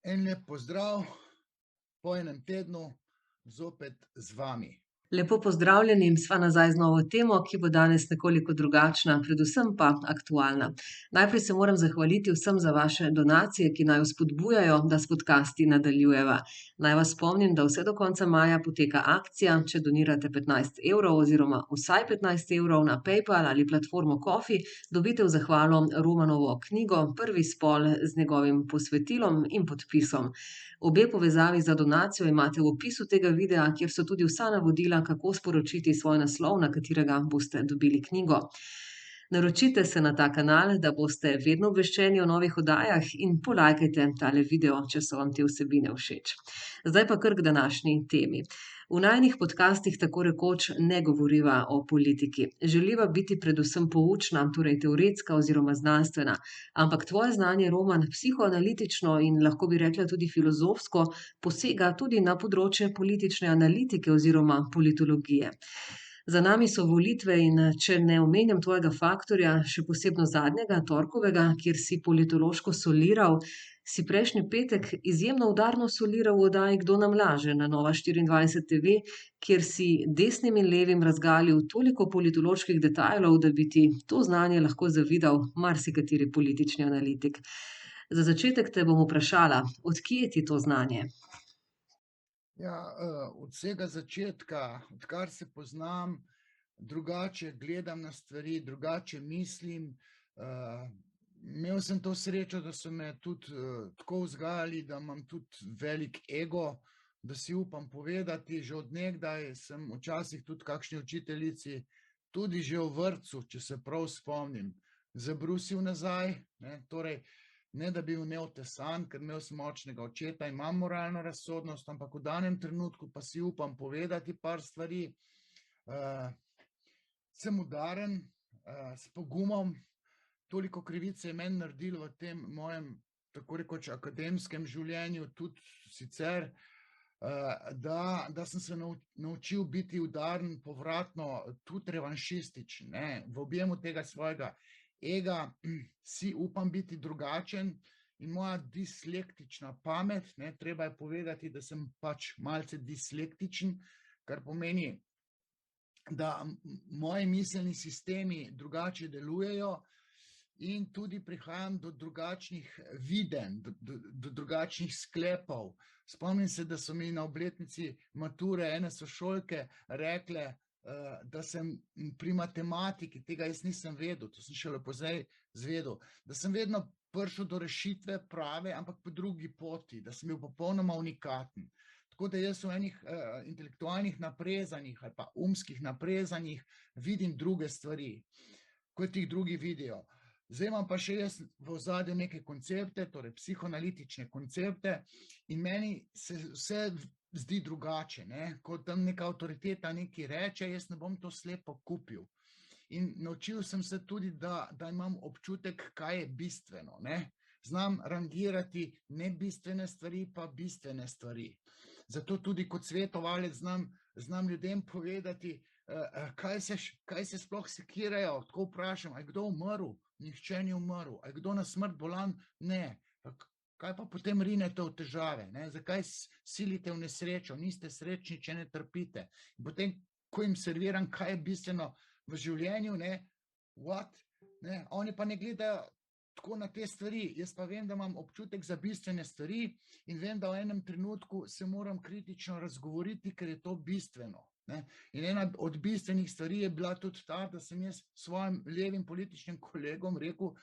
En lep pozdrav po enem tednu zopet z vami. Lepo pozdravljeni, sva nazaj z novo temo, ki bo danes nekoliko drugačna, predvsem pa aktualna. Najprej se moram zahvaliti vsem za vaše donacije, ki naj vzpodbujajo, da s podcasti nadaljujeva. Naj vas spomnim, da vse do konca maja poteka akcija, če donirate 15 evrov oziroma vsaj 15 evrov na PayPal ali platformo Ko-fi, dobite v zahvalo Romanovo knjigo Prvi spol z njegovim posvetilom in podpisom. Obe povezavi za donacijo imate v opisu tega videa, kjer so tudi vsa navodila, kako sporočiti svoj naslov, na katerega boste dobili knjigo. Naročite se na ta kanal, da boste vedno obveščeni o novih oddajah in polajkajte tale video, če so vam te vsebine všeč. Zdaj pa kar k današnji temi. V najinih podcastih tako rekoč ne govoriva o politiki. Želiva biti predvsem poučna, torej teoretska oziroma znanstvena. Ampak tvoje znanje, Roman, psihoanalitično in lahko bi rekla tudi filozofsko, posega tudi na področje politične analitike oziroma politologije. Za nami so volitve in če ne omenjam tvojega faktorja, še posebno zadnjega, torkovega, kjer si politološko soliral, si prejšnji petek izjemno udarno soliral v oddaji Kdo nam laže na Nova24 TV, kjer si desnim in levim razgalil toliko politoloških detajlov, da bi ti to znanje lahko zavidal marsikateri politični analitik. Za začetek te bom vprašala, od kje je ti to znanje? Ja, od vsega začetka, odkar se poznam, drugače gledam na stvari, drugače mislim. Imel sem to srečo, da so me tudi tako vzgajali, da imam tudi velik ego, da si upam povedati. Že od nekdaj sem včasih tudi kakšni učiteljici, tudi že v vrtcu, če se prav spomnim, zabrusil nazaj, ne, torej ne da bi bil neotesan, ker imel sem močnega očeta, imam moralno razsodnost, ampak v danem trenutku pa si upam povedati par stvari. Sem udaren, s pogumom, toliko krivice je meni naredilo v tem mojem tako rekoč akademskem življenju, tudi sicer, da sem se naučil biti udaren, povratno, tudi revanšističen, ne. V objemu tega svojega ega si upam biti drugačen in moja dislektična pamet, ne, treba je povedati, da sem pač malce dislektičen, kar pomeni, da moji miselni sistemi drugače delujejo in tudi prihajam do drugačnih videnj, do drugačnih sklepov. Spomnim se, da so mi na obletnici mature ene sošolke rekle, da sem pri matematiki, tega jaz nisem vedel, to sem šele pozneje izvedel, da sem vedno prišel do rešitve prave, ampak po drugi poti, da sem bil popolnoma unikaten. Tako da jaz v enih intelektualnih naprezanjih ali pa umskih naprezanjih vidim druge stvari, kot jih drugi vidijo. Zdaj imam pa še jaz v ozadju neke koncepte, torej psihoanalitične koncepte, in meni se vse zdi drugače, ne, ko tam neka avtoriteta nekaj reče, jaz ne bom to slepo kupil. In naučil sem se tudi, da imam občutek, kaj je bistveno, ne. Znam rangirati nebistvene stvari pa bistvene stvari. Zato tudi kot svetovalec znam ljudem povedati, kaj se sploh sekirajo, tako vprašam, a je kdo umrl? Nihče ni umrl. A je kdo na smrt bolan? Ne. Kaj pa potem rinete v težave, ne? Zakaj silite v nesrečo? Niste srečni, če ne trpite. In potem, ko jim serviram, kaj je bistveno v življenju, ne, what, ne, oni pa ne gledajo tako na te stvari. Jaz pa vem, da imam občutek za bistvene stvari in vem, da v enem trenutku se moram kritično razgovoriti, ker je to bistveno, ne. In ena od bistvenih stvari je bila tudi ta, da sem jaz svojim levim političnim kolegom rekel,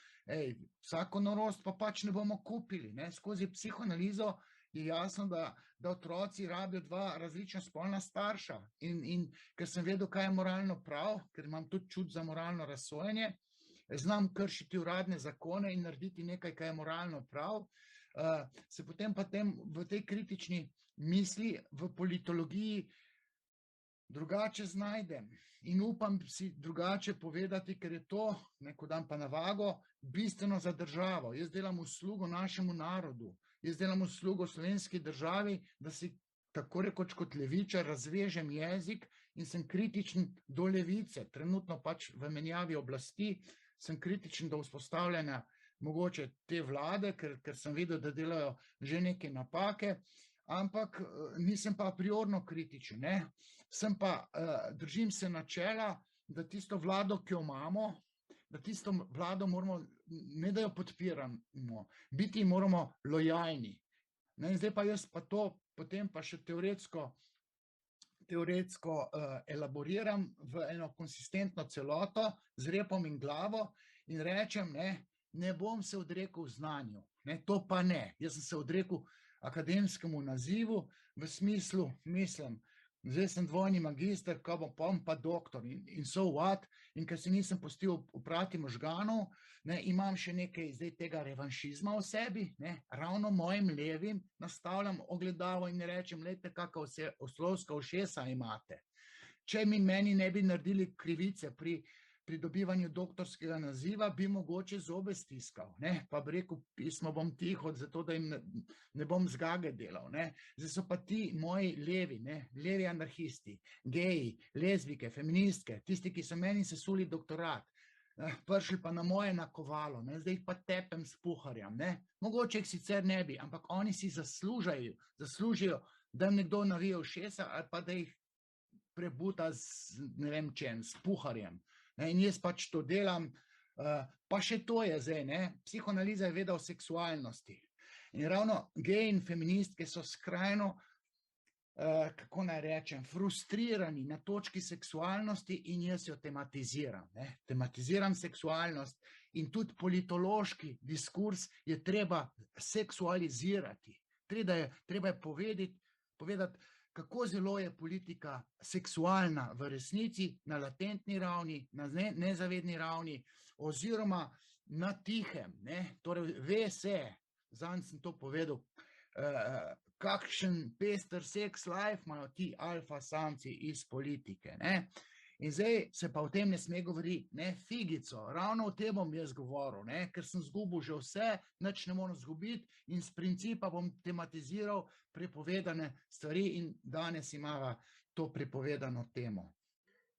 vsako norost pa pač ne bomo kupili, ne. Skozi psihoanalizo je jasno, da otroci rabijo dva različna spolna starša in ker sem vedel, kaj je moralno prav, ker imam tudi čut za moralno razsojanje, znam kršiti uradne zakone in narediti nekaj, kaj je moralno prav, se potem pa v tej kritični misli v politologiji drugače znajdem in upam si drugače povedati, ker je to, ko dam pa na vago, bistveno za državo. Jaz delam uslugo našemu narodu, jaz delam uslugo slovenski državi, da si tako rekoč kot levičar razvežem jezik in sem kritičen do levice, trenutno pač v menjavi oblasti, sem kritičen do vzpostavljanja mogoče te vlade, ker sem videl, da delajo že neke napake, ampak nisem pa priorno kritičen, ne. Sem pa, držim se načela, da tisto vlado, ki jo imamo, da tisto vlado moramo, ne da jo podpiramo, biti moramo lojalni. Ne, in zdaj pa jaz pa to potem pa še teoretsko elaboriram v eno konsistentno celoto z repom in glavo in rečem, ne bom se odrekel znanju, to pa ne. Jaz sem se odrekel akademskemu nazivu v smislu, mislim, zdaj sem dvojni magister, ko bom pa doktor in so what, in ker se nisem pustil oprati možganov, imam še nekaj zdaj tega revanšizma v sebi, ravno mojim levim nastavljam ogledalo in rečem, glejte, kakva oslovska ušesa imate. Če meni ne bi naredili krivice pri pridobivanju doktorskega naziva, bi mogoče zobe stiskal, pa bi rekel, pismo bom tiho, zato da jim ne bom zgage delal. Zdaj so pa ti moji levi, levi anarhisti, geji, lezbike, feministke, tisti, ki so meni sesuli doktorat, prišli pa na moje nakovalo, zdaj jih pa tepem s puharjem. Mogoče jih sicer ne bi, ampak oni si zaslužijo, da jim nekdo navije ušesa ali pa da jih prebuta s ne vem čem, s puharjem. In jaz pač to delam, pa še to je zdaj, psihoanaliza je veda o seksualnosti. In ravno geji in feministke so skrajno, kako naj rečem, frustrirani na točki seksualnosti in jaz jo tematiziram. Tematiziram seksualnost in tudi politološki diskurs je treba seksualizirati. Treba je povedati, kako zelo je politika seksualna v resnici, na latentni ravni, na nezavedni ravni, oziroma na tihem. Torej, ve se, zanj sem to povedal, kakšen pester sex life imajo ti alfa samci iz politike. In zdaj se pa o tem ne sme govoriti, figico, ravno o tem bom jaz govoril, ker sem zgubil že vse, nič ne moram zgubiti in z principa bom tematiziral prepovedane stvari in danes imava to prepovedano temo.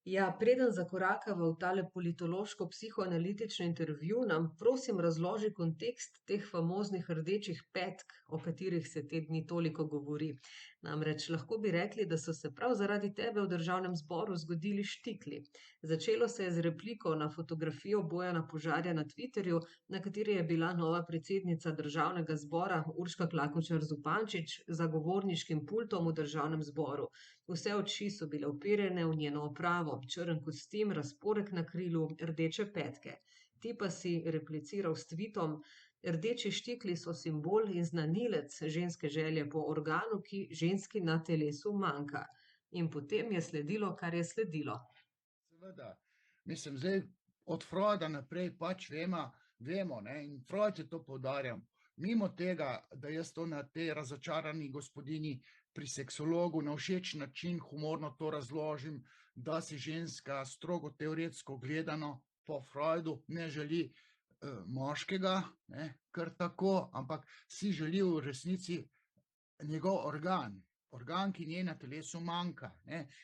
Ja, preden zakorakava v tale politološko-psihoanalitični intervju, nam prosim razloži kontekst teh famoznih rdečih petk, o katerih se te dni toliko govori. Namreč lahko bi rekli, da so se prav zaradi tebe v Državnem zboru zgodili štikli. Začelo se je z repliko na fotografijo Bojana Požarja na Twitterju, na kateri je bila nova predsednica Državnega zbora Urška Klakočar Zupančič za govorniškim pultom v Državnem zboru. Vse oči so bile uperjene v njeno opravo, črn kostim, razporek na krilu, rdeče petke. Ti pa si repliciral s tvitom: rdeči štikli so simbol in znanilec ženske želje po organu, ki ženski na telesu manjka. In potem je sledilo, kar je sledilo. Seveda, mislim, zdaj od Freuda naprej pač vemo, in Freud je to poudarjal, mimo tega, da jaz to na tej razočarani gospodini pri seksologu na všeč način humorno to razložim, da si ženska strogo teoretsko gledano po Freudu ne želi moškega, kar tako, ampak si želi v resnici njegov organ, ki njej na telesu manjka.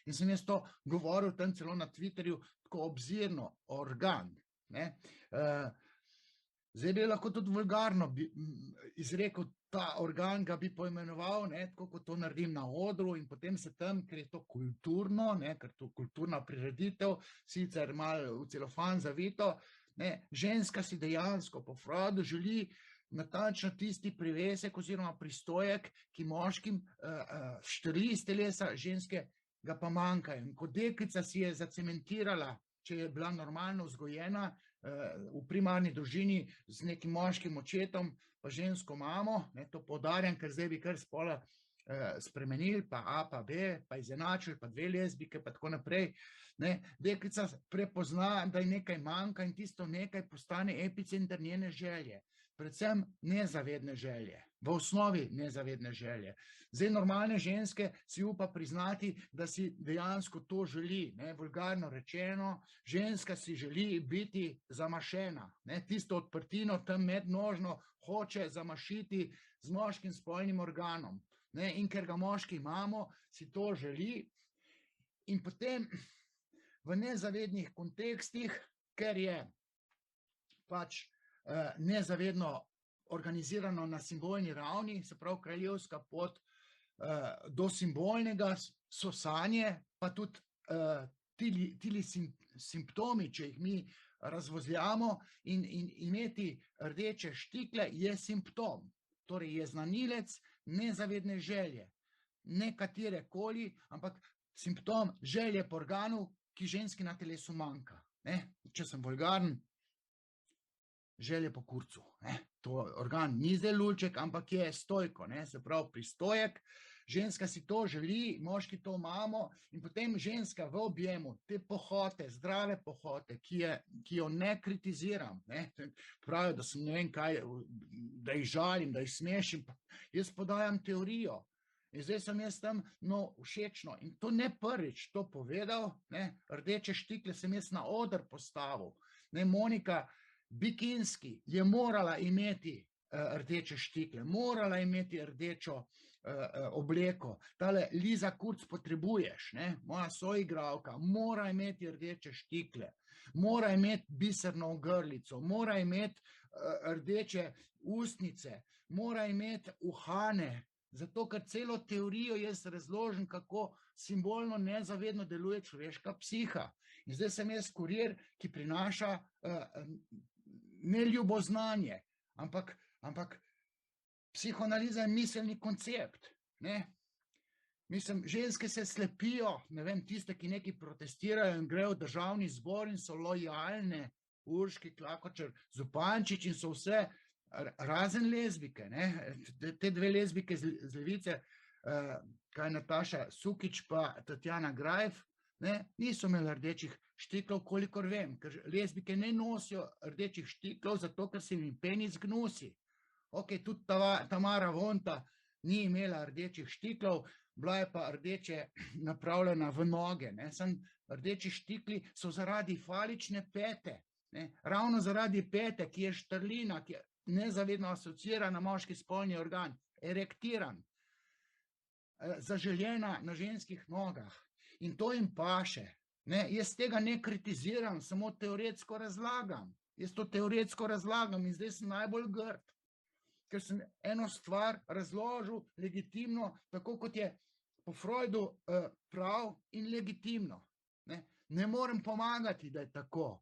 In sem jaz to govoril tam celo na Twitterju, tako obzirno, organ. Zdaj bi lahko tudi vulgarno izrekel ta organ, ga bi poimenoval, tako kot to naredim na odru in potem se tam, ker je to kulturno, ker to kulturna prireditev, sicer malo v celofan zavito, ženska si dejansko po Freudu želi natančno tisti privesek oziroma pristojek, ki moškim štrli iz telesa, ženske ga pa manjkajo. In ko deklica si je zacementirala, če je bila normalno vzgojena v primarni družini z nekim moškim očetom, pa žensko mamo, to poudarjam, ker zdaj bi kar spola spremenili, pa A pa B, pa izenačili, pa dve lezbike, pa tako naprej. Deklica prepozna, da je nekaj manjka in tisto nekaj postane epicenter njene želje. Predvsem nezavedne želje, v osnovi nezavedne želje. Zdaj normalne ženske si upa priznati, da si dejansko to želi, vulgarno rečeno, ženska si želi biti zamašena, tisto odprtino tam mednožno hoče zamašiti z moškim spolnim organom. In ker ga moški imamo, si to želi in potem v nezavednih kontekstih, ker je pač nezavedno organizirano na simbolni ravni, se pravi kraljevska pot do simbolnega so sanje, pa tudi tili simptomi, če jih mi razvozljamo, in imeti rdeče štikle je simptom, torej je znanilec nezavedne želje, ne katerekoli, ampak simptom želje po organu, ki ženski na telesu manjka. Če sem vulgaren, želje po kurcu. To organ ni zdaj lulček, ampak je stojko, se pravi pristojek. Ženska si to želi, moški to imamo in potem ženska v objemu te pohote, zdrave pohote, ki jo ne kritiziram, pravijo, da sem ne vem kaj, da jih žalim, da jih smešim. Jaz podajam teorijo in zdaj sem jaz tam všečno in to ne prvič to povedal, rdeče štikle sem jaz na oder postavil. Monika Bikinski je morala imeti rdeče štikle, morala imeti rdečo obleko. Tale Liza Kurz potrebuješ, moja soigralka, mora imeti rdeče štikle, mora imeti biserno ogrlico, mora imeti rdeče ustnice, mora imeti uhane, zato ker celo teorijo jaz razložim, kako simbolno nezavedno deluje človeška psiha. In zdaj sem jaz kurir, ki prinaša ne ljuboznanje, ampak psihoanaliza je miselni koncept. Mislim, ženske se slepijo, ne vem, tiste, ki nekaj protestirajo in grejo v državni zbor in so lojalne, Urški Klakočar Zupančič in so vse, razen lezbike, te dve lezbike z Levice, kaj Nataša Sukič pa Tatjana Grajf, niso imeli rdečih štiklov, kolikor vem, ker lezbike ne nosijo rdečih štiklov, zato ker se jim penis gnusi. Ok, tudi Tamara Vonta ni imela rdečih štiklov, bila je pa rdeče napravljena v noge. Rdeči štikli so zaradi falične pete, ravno zaradi pete, ki je štrlina, ki je nezavedno asocira na moški spolni organ, erektiran, zaželjena na ženskih nogah. In to jim paše. Jaz tega ne kritiziram, samo teoretsko razlagam. Jaz to teoretsko razlagam in zdaj sem najbolj grd, ker sem eno stvar razložil legitimno, tako kot je po Freudu prav in legitimno. Ne morem pomagati, da je tako.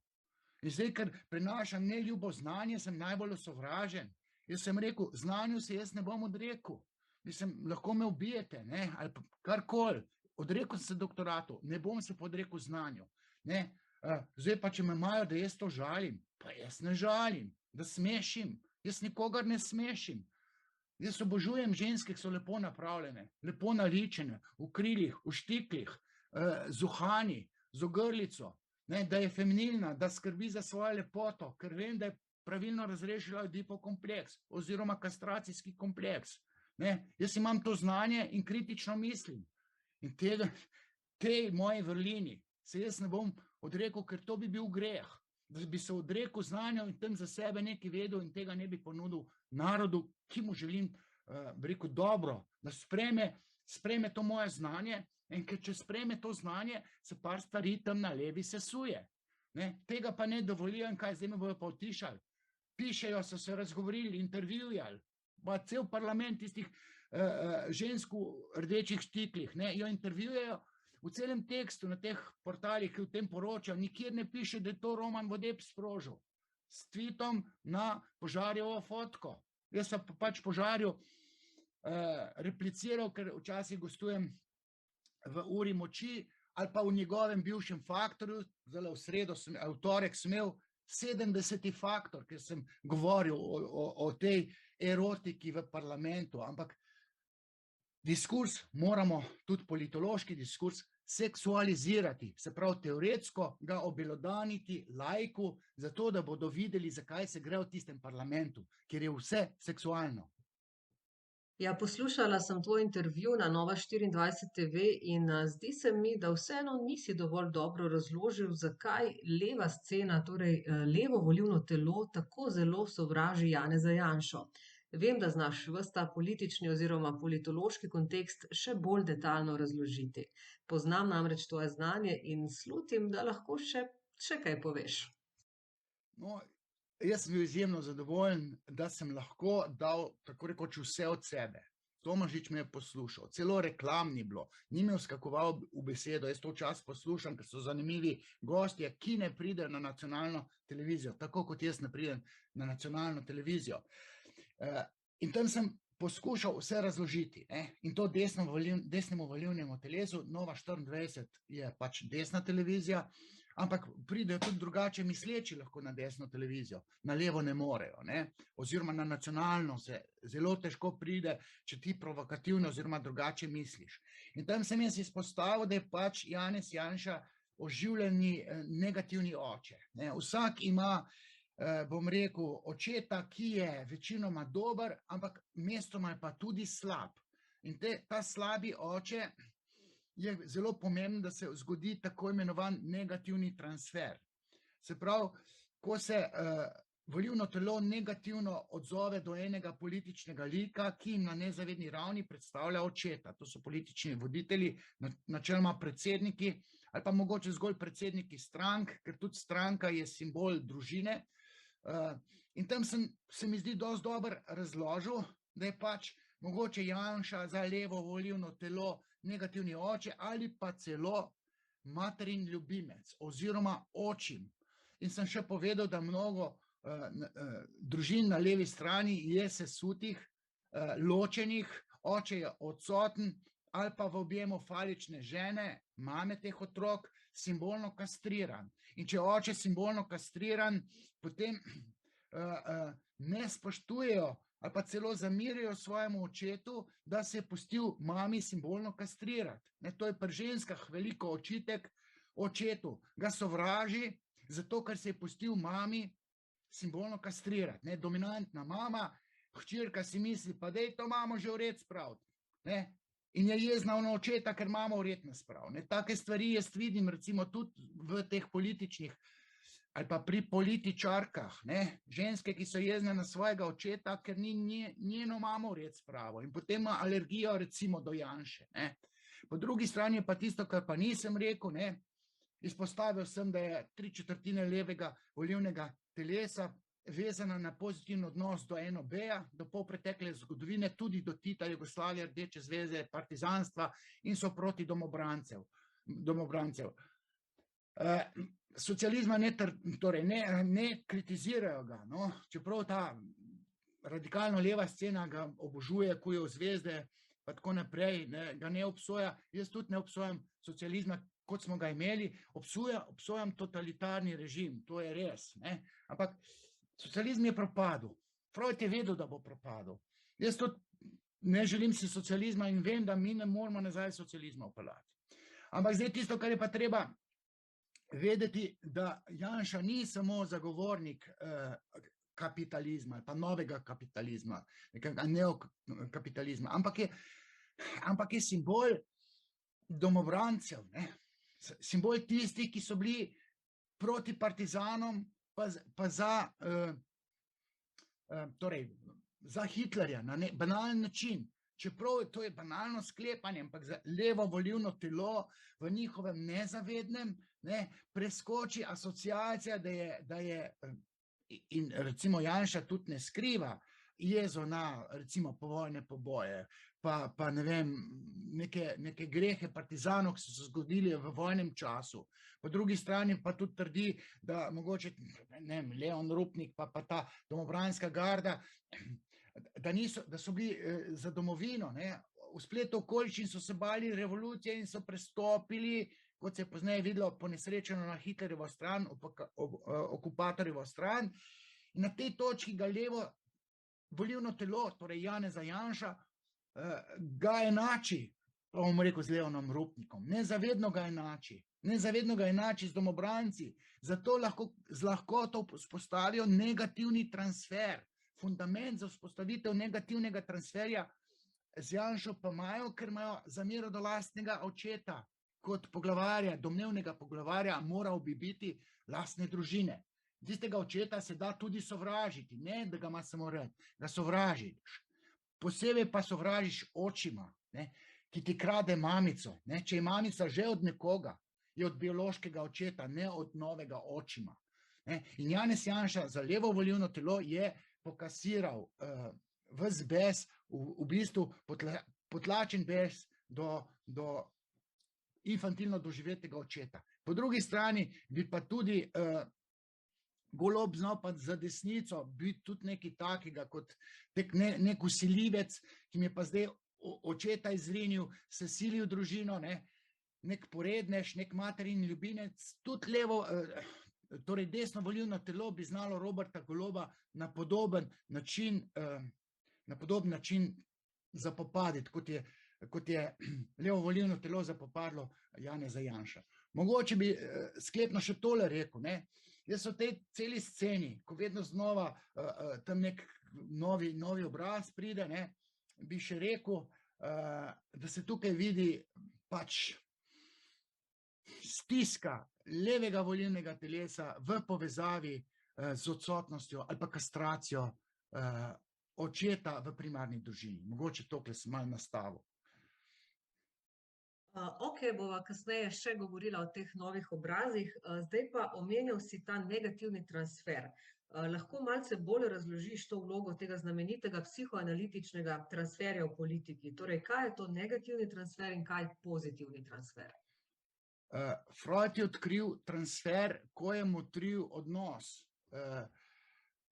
In zdaj, ker prinašam neljubo znanje, sem najbolj osovražen. Jaz sem rekel, znanju se jaz ne bom odrekel. Mislim, lahko me ubijete, ali karkoli. Odrekel sem se doktoratu, ne bom se podrekel znanju. Zdaj pa, če me imajo, da jaz to žalim, pa jaz ne žalim, da smešim. Jaz nikogar ne smešim. Jaz obožujem ženske, ki so lepo napravljene, lepo naličene, v krilih, v štiklih, z uhani, z ogrlico. Da je feminilna, da skrbi za svojo lepoto, ker vem, da je pravilno razrešila Oedipov kompleks oziroma kastracijski kompleks. Jaz imam to znanje in kritično mislim. In tej moji vrlini se jaz ne bom odrekel, ker to bi bil greh. Da bi se odrekel znanju in tam za sebe nekaj vedel in tega ne bi ponudil narodu, ki mu želim rekel dobro, da spreme to moje znanje. In ker če spreme to znanje, se par stvari tam na levi sesuje. Tega pa ne dovolijo in kaj, zdaj me bojo pa utišali. Pišejo, so se razgovorili, intervjujali. Pa cel parlament tistih žensk v rdečih štiklih, jo intervjujejo v celem tekstu na teh portalih, ki v tem poročajo. Nikjer ne piše, da je to Roman Vodeb sprožil. S tweetom na Požarjevo fotko. Jaz sem pač Požarju repliciral, ker včasih gostujem v Uri moči, ali pa v njegovem bivšem Faktorju, zdaj v sredo, v torek sem imel 70. Faktor, ker sem govoril o tej erotiki v parlamentu, ampak diskurs moramo, tudi politološki diskurs, seksualizirati, se pravi teoretsko ga obelodaniti laiku, zato da bodo videli, zakaj se gre v tistem parlamentu, ker je vse seksualno. Ja, poslušala sem tvoj intervju na Nova24 TV in zdi se mi, da vseeno nisi dovolj dobro razložil, zakaj leva scena, torej levo volilno telo, tako zelo sovraži Janeza Janšo. Vem, da znaš ves ta politični oziroma politološki kontekst še bolj detaljno razložiti. Poznam namreč tvoje znanje in slutim, da lahko še kaj poveš. No, Jaz sem bil izjemno zadovoljen, da sem lahko dal tako rekoč vse od sebe. Tomažič me je poslušal, celo reklam ni bilo, ni me vskakoval v besedo, jaz to včasih poslušam, ker so zanimivi gostje, ki ne pridejo na nacionalno televizijo, tako kot jaz ne pridem na nacionalno televizijo. In tam sem poskušal vse razložiti, in to desnemu volilnemu telesu, Nova 24 je pač desna televizija, ampak pridejo tudi drugače misleči lahko na desno televizijo, na levo ne morejo, oziroma na nacionalno se zelo težko pride, če ti provokativno oziroma drugače misliš. In tam sem jaz izpostavil, da je pač Janez Janša oživljeni negativni oče. Vsak ima, bom rekel, očeta, ki je večinoma dober, ampak mestoma je pa tudi slab. In ta slabi oče je zelo pomembno, da se zgodi tako imenovan negativni transfer. Se pravi, ko se volilno telo negativno odzove do enega političnega lika, ki jim na nezavedni ravni predstavlja očeta. To so politični voditelji, načeloma predsedniki, ali pa mogoče zgolj predsedniki strank, ker tudi stranka je simbol družine. In tam se mi zdi dosti dobro razložil, da je pač mogoče Janša za levo volilno telo negativni oče ali pa celo materin ljubimec oziroma očim. In sem še povedal, da mnogo družin na levi strani je sesutih, ločenih, oče je odsoten ali pa v objemu falične žene, mame teh otrok, simbolno kastriran. In če oče simbolno kastriran, potem ne spoštujejo ali pa celo zamirijo svojemu očetu, da se je pustil mami simbolno kastrirati. To je pri ženskah veliko očitek očetu, ga sovraži, zato ker se je pustil mami simbolno kastrirati. Dominantna mama, hčerka si misli, pa daj to mamo že v red spraviti. In je jezna na očeta, ker mamo v red ne spravi. Take stvari jaz vidim recimo tudi v teh političnih ali pa pri političarkah, ženske, ki so jezne na svojega očeta, ker ni njeno mamo v red spravo in potem ima alergijo recimo do Janše. Po drugi strani je pa tisto, kar pa nisem rekel, izpostavil sem, da je 3/4 levega volilnega telesa vezana na pozitiven odnos do NOB-ja, do polpretekle zgodovine, tudi do Tita, Jugoslavije, Rdeče zveze, partizanstva in so proti domobrancev. Socializma ne kritizirajo ga, čeprav ta radikalno leva scena ga obožuje, kujev zvezde, pa tako naprej, ga ne obsoja. Jaz tudi ne obsojam socializma, kot smo ga imeli, obsojam totalitarni režim, to je res. Ampak socializm je propadel. Freud je vedel, da bo propadel. Jaz tudi ne želim si socializma in vem, da mi ne moramo nazaj socializma upeljati. Ampak zdaj tisto, kar je pa treba vedeti, da Janša ni samo zagovornik kapitalizma ali pa novega kapitalizma, nekega neokapitalizma, ampak je simbol domobrancev, simbol tistih, ki so bili proti partizanom, pa za Hitlerja na banalen način. Čeprav to je banalno sklepanje, ampak za levo volilno telo v njihovem nezavednem preskoči asociacija, da je, in recimo Janša tudi ne skriva, jezo na recimo povojne poboje, pa ne vem, neke grehe partizanov, ki so se zgodili v vojnem času. Po drugi strani pa tudi trdi, da mogoče, ne vem, Leon Rupnik, pa ta domobranska garda, da so bili za domovino, v spletu okoliščin so se bali revolucije in so prestopili, kot se je pozneje videlo, ponesrečeno na Hitlerjevo stran, okupatorjevo stran. In na tej točki ga levo volilno telo, torej Janeza Janša, ga enači, pa bom rekel, z Leonom Rupnikom. Nezavedno ga enači z domobranci, zato lahko z lahkoto vzpostavijo negativni transfer. Fundament za vzpostavitev negativnega transferja z Janšo pa imajo, ker imajo zamero do lastnega očeta, kot poglavarja, domnevnega poglavarja, moral bi biti lastne družine. Tistega očeta se da tudi sovražiti, ne da ga ima samo rad, ga sovražiš. Posebej pa sovražiš očima, ki ti krade mamico. Če je mamica že od nekoga, je od biološkega očeta, ne od novega očima. In Janez Janša za levo volilno telo je pokasiral ves bes, v bistvu potlačen bes do infantilno doživetega očeta. Po drugi strani bi pa tudi Golob znal pa za desnico biti tudi nekaj takega, kot nek vsiljivec, ki mi je pa zdaj očeta izrinil, se sili v družino, nek porednež, nek materin ljubinec, tudi levo, torej desno volilno telo bi znalo Roberta Goloba na podoben način zapopaditi, kot je levo volilno telo zapopadlo Janeza Janša. Mogoče bi sklepno še tole rekel, jaz v tej celi sceni, ko vedno znova tam nek novi obraz pride, bi še rekel, da se tukaj vidi pač stiska levega volilnega telesa v povezavi z odsotnostjo ali pa kastracijo očeta v primarni družini. Mogoče tokle sem malo nastavil. Ok, bova kasneje še govorila o teh novih obrazih, zdaj pa omenil si ta negativni transfer. Lahko malce bolj razložiš to vlogo tega znamenitega psihoanalitičnega transferja v politiki. Torej, kaj je to negativni transfer in kaj pozitivni transfer? Freud je odkril transfer, ko je motril odnos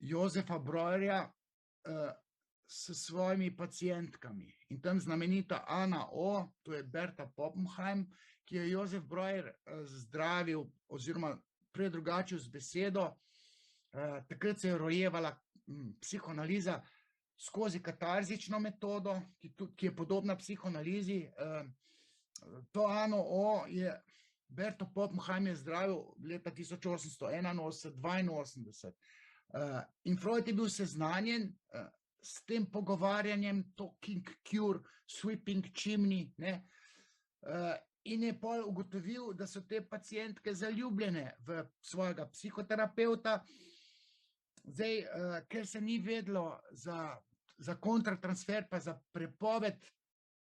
Josefa Breuerja s svojimi pacientkami. In tam znamenita Ana O., to je Berta Poppenheim, ki je Josef Breuer zdravil oziroma predrugačil z besedo. Takrat se je rojevala psihoanaliza skozi katarzično metodo, ki je podobna psihoanalizi. To Ano O. je Berto Poppenheim je zdravil leta 1881-82. In Freud je bil seznanjen s tem pogovarjanjem, talking cure, sweeping chimney, in je pol ugotovil, da so te pacientke zaljubljene v svojega psihoterapeuta. Zdaj, ker se ni vedlo za kontratransfer, pa za prepoved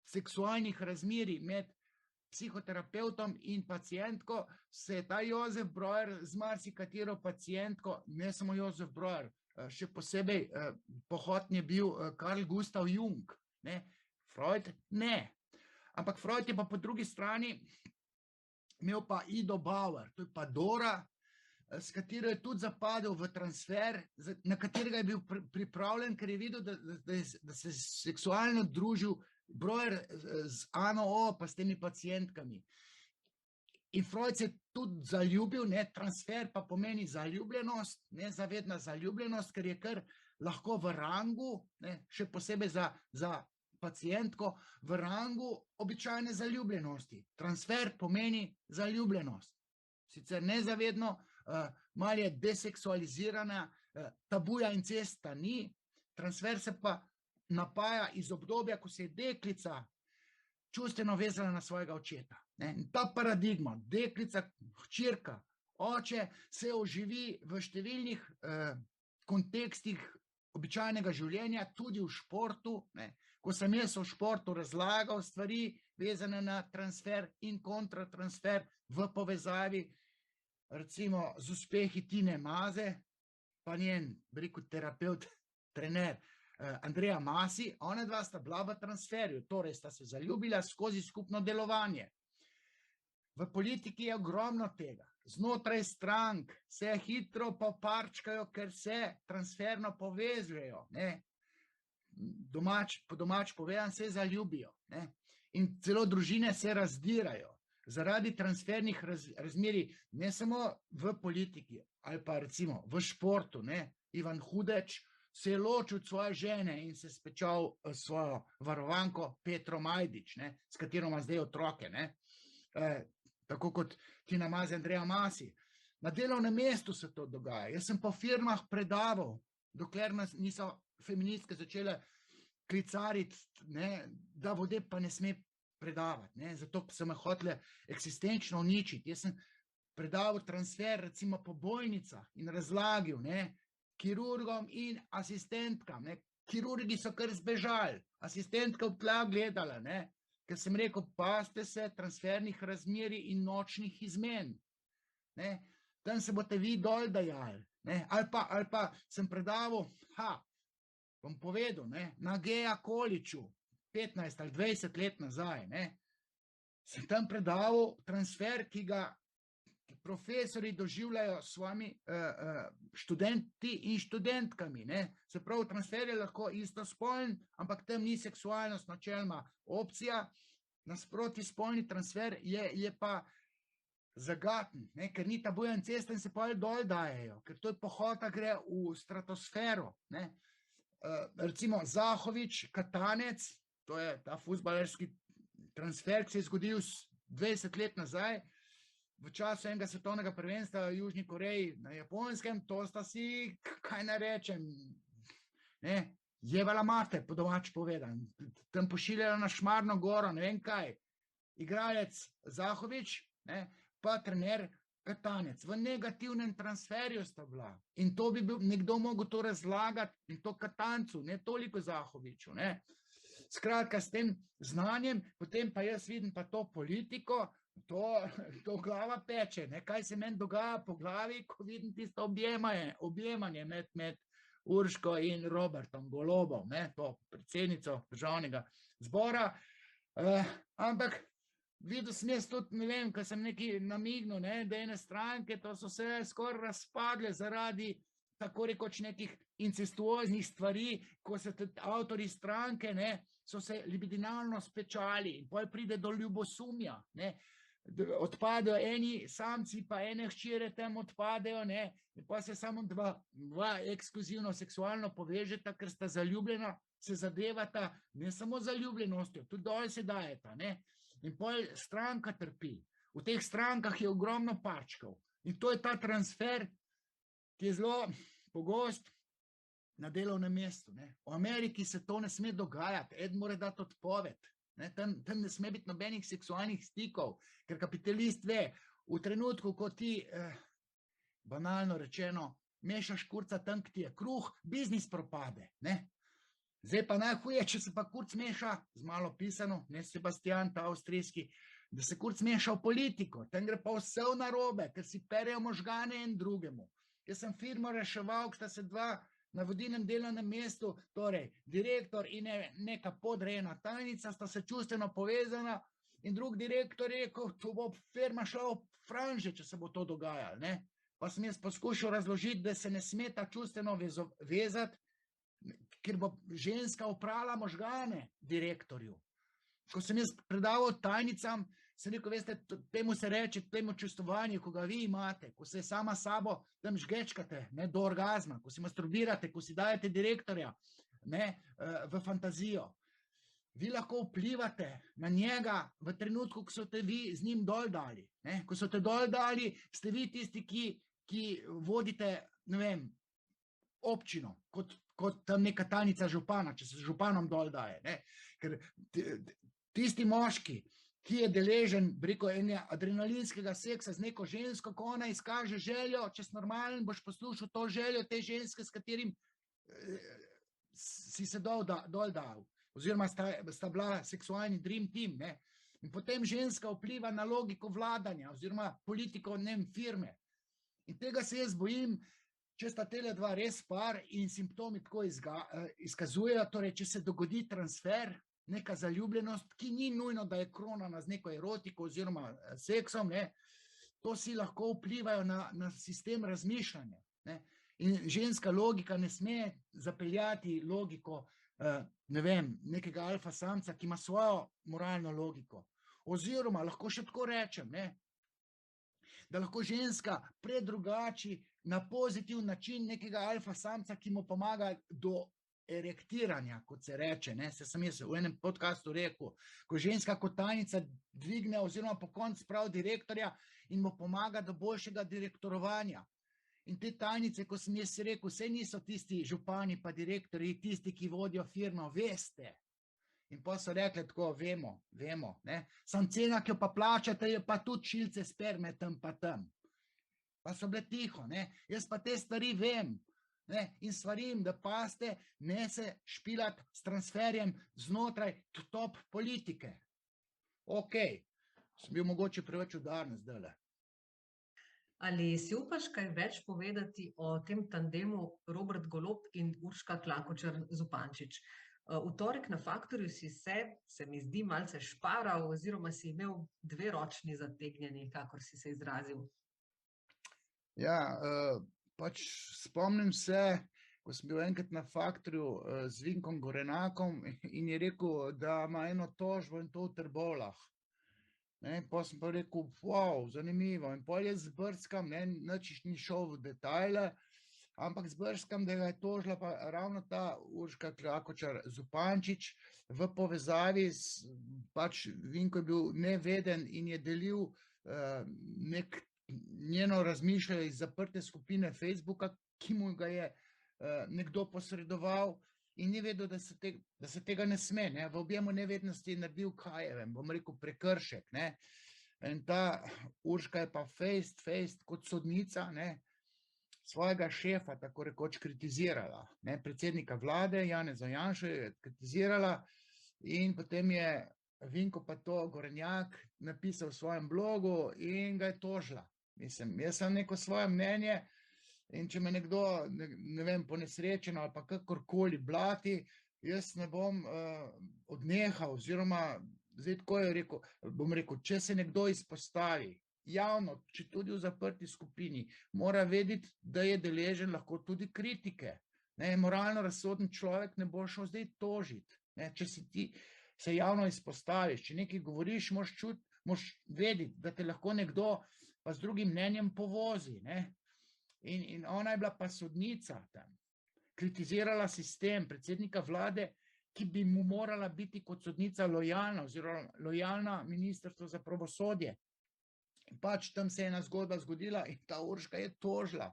seksualnih razmerij med psihoterapeutom in pacientko, se je ta Josef Breuer z marsikatero pacientko, ne samo Josef Breuer, še posebej pohotni je bil Carl Gustav Jung, Freud ne. Ampak Freud je pa po drugi strani imel pa Ido Bauer, to je pa Dora, s katero je tudi zapadel v transfer, na katerega je bil pripravljen, ker je videl, da se seksualno družil Breuer z Ano O., pa s temi pacientkami. In Freud se je tudi zaljubil, transfer pa pomeni zaljubljenost, nezavedna zaljubljenost, ker je kar lahko v rangu, še posebej za pacientko, v rangu običajne zaljubljenosti. Transfer pomeni zaljubljenost. Sicer nezavedno, malo je deseksualizirana, tabuja incesta ni, transfer se pa napaja iz obdobja, ko se je deklica čustveno vezala na svojega očeta. In ta paradigma, deklica, hčerka, oče, se oživi v številnih kontekstih običajnega življenja, tudi v športu. Ko sem jaz v športu razlagal stvari, vezane na transfer in kontratransfer v povezavi, recimo z uspehi Tine Maze, pa njen, bi rekel, terapeut, trener, Andreja Masi, ona dva sta bila v transferju, torej sta se zaljubila skozi skupno delovanje. V politiki je ogromno tega. Znotraj strank se hitro poparčkajo, ker se transferno povezujejo. Po domač povedan se zaljubijo. In celo družine se razdirajo. Zaradi transfernih razmerij, ne samo v politiki, ali pa recimo v športu. Ivan Hudeč se je ločil od svoje žene in se spečal svojo varovanko Petro Majdič, s katero ima zdaj otroke. Tako kot Tina Maze, Andreja Masi. Na delovnem mestu se to dogaja. Jaz sem po firmah predaval, dokler niso feministke začele klicariti, da vode pa ne sme predavati. Zato so me hotele eksistenčno uničiti. Jaz sem predaval transfer recimo po bolnicah in razlagil kirurgom in asistentkam. Kirurgi so kar zbežali, asistentka v tla gledala, ker sem rekel, pazite se transfernih razmerij in nočnih izmen. tam se boste vi dol dajali, ne, ali pa sem predaval, bom povedal, ne, na Geja Količu, 15 ali 20 let nazaj, ne, sem tam predaval transfer, ki ga profesori doživljajo s svojimi študenti in študentkami, ne. Se pravi, transfer je lahko istospoln, ampak tam ni seksualnost načeloma opcija, nasproti spolni transfer je pa zagaten, ne, ker ni tabujen cesta in se pol dol dajejo, ker to je pohota gre v stratosfero, ne. Recimo Zahovič, Katanec, to je ta fuzbalerski transfer, ki se je zgodil 20 let nazaj, v času enega svetovnega prvenstva v Južni Koreji na Japonskem, to sta si, kaj naj rečem, ne, jevala mater, po domače povedan, tam pošiljala na Šmarno goro, ne vem kaj, igralec Zahovič, ne, pa trener Katanec, v negativnem transferju sta bila in to bi bil, nekdo mogel to razlagati in to Katancu, ne toliko Zahoviču, ne. Skratka, s tem znanjem, potem pa jaz vidim pa to politiko, to glava peče, ne, kaj se meni dogaja po glavi, ko vidim tisto objemanje med Urško in Robertom Golobom, ne, to predsednico Državnega zbora, ampak videl sem jaz tudi, ne vem, ko sem nekaj namignil, ne, da ene stranke, to so se skoraj razpadle zaradi tako rekoč nekih incestuoznih stvari, ko se tudi avtorji stranke, ne, so se libidinalno spečali in pol pride do ljubosumja, ne, odpadejo eni samci, pa ene hčere tam odpadejo, ne, in pa se samo dva ekskluzivno seksualno povežeta, ker sta zaljubljena, se zadevata, ne samo zaljubljenostjo, tudi dol se dajeta, ne, in pol stranka trpi. V teh strankah je ogromno parčkov in to je ta transfer, ki je zelo pogost na delovnem mestu, ne. V Ameriki se to ne sme dogajati, eden mora dati odpoved, ne, tam ne sme biti nobenih seksualnih stikov, ker kapitalist ve, v trenutku, ko ti, banalno rečeno, mešaš kurca tam, ki ti je kruh, biznis propade, ne. Zdaj pa najhuje, če se pa kurc meša, z malo pisano, ne Sebastian, ta avstrijski, da se kurc meša v politiko, tam gre pa vse v narobe, ker si perejo možgane en drugemu. Jaz sem firmo reševal, sta se dva na vodilnem delovnem mestu, torej direktor in neka podrejena tajnica, sta se čustveno povezana in drug direktor je rekel, to bo firma šla v franže, če se bo to dogajalo, ne. Pa sem jaz poskušal razložiti, da se ne sme ta čustveno vezati, ker bo ženska oprala možgane direktorju. Ko sem jaz predaval tajnicam, sem rekel, veste, temu se reče, temu čustvovanju, ko ga vi imate, ko se sama sabo tam žgečkate, ne, do orgazma, ko si masturbirate, ko si dajete direktorja, ne, v fantazijo. Vi lahko vplivate na njega v trenutku, ko so te vi z njim dol dali, ne, ko so te dol dali, ste vi tisti, ki vodite, ne vem, občino, kot tam neka tajnica župana, če se z županom dol daje, ne, ker tisti moški, ki je deležen, preko enega adrenalinskega seksa z neko žensko, ko ona izkaže željo, če si normalen, boš poslušal to željo te ženske, s katerim si se dol dal, oziroma sta bila seksualni dream team, ne. In potem ženska vpliva na logiko vladanja, oziroma politiko, ne vem, firme. In tega se jaz bojim, če sta tele dva res par in simptomi tako izkazujejo, torej, če se dogodi transfer, neka zaljubljenost, ki ni nujno, da je kronana z neko erotiko oziroma seksom, ne, to si lahko vplivajo na sistem razmišljanja, ne. In ženska logika ne sme zapeljati logiko, ne vem, nekega alfa samca, ki ima svojo moralno logiko. Oziroma, lahko še tako rečem, ne, da lahko ženska predrugači na pozitiv način nekega alfa samca, ki mu pomaga do erektiranja, kot se reče, ne, se sem jaz v enem podcastu rekel, ko ženska kot tajnica dvigne oziroma po koncu spravi direktorja in mu pomaga do boljšega direktorovanja. In te tajnice, ko sem jaz rekel, vse niso tisti župani pa direktorji, tisti, ki vodijo firmo, veste. In pa so rekli tako, vemo, ne, sam cena, ki jo pa plačate, je pa tudi šilce sperme tam pa tam. Pa so bile tiho, ne, jaz pa te stvari vem, ne, in svarim, da paste, ne se špilati s transferjem znotraj top politike. Ok, sem bil mogoče preveč udaren zdajle. Ali si upaš kaj več povedati o tem tandemu Robert Golob in Urška Klakočar Zupančič? V torek na Faktorju si se mi zdi, malce šparal oziroma si imel dve ročni zategnjeni, kakor si se izrazil. Ja, pač spomnim se, ko sem bil enkrat na Faktorju z Vinkom Gorenakom in je rekel, da ima eno tožbo in to v Trbovljah. Pa sem pa rekel, wow, zanimivo. In pol jaz zbrskam, nič ni šel v detajle, ampak zbrskam, da ga je tožila pa ravno ta Urška Klakočar Zupančič v povezavi s, pač Vinko je bil neveden in je delil njeno razmišljanje iz zaprte skupine Facebooka, ki mu ga je nekdo posredoval in ni vedel, da se tega ne sme. V objemu nevednosti je naredil bom rekel, prekršek. In ta Urška je pa fejst kot sodnica svojega šefa tako rekoč kritizirala. Predsednika vlade Janeza Janše je kritizirala in potem je Vinko pa to Gorenjak napisal v svojem blogu in ga je tožila. Mislim, jaz sem neko svoje mnenje in če me nekdo, ne vem, ponesrečeno ali pa kakorkoli blati, jaz ne bom odnehal oziroma, zdaj tako je rekel, bom rekel, če se nekdo izpostavi javno, če tudi v zaprti skupini, mora vedeti, da je deležen lahko tudi kritike. Moralno razsoden človek ne bo šel zdaj tožiti. Če si ti se javno izpostaviš, če nekaj govoriš, moraš vedeti, da te lahko nekdo pa z drugim mnenjem povozi. In ona je bila pa sodnica tam, kritizirala sistem predsednika vlade, ki bi mu morala biti kot sodnica lojalna oziroma lojalna Ministrstvo za pravosodje. Pač tam se je ena zgodba zgodila in ta Urška je tožila.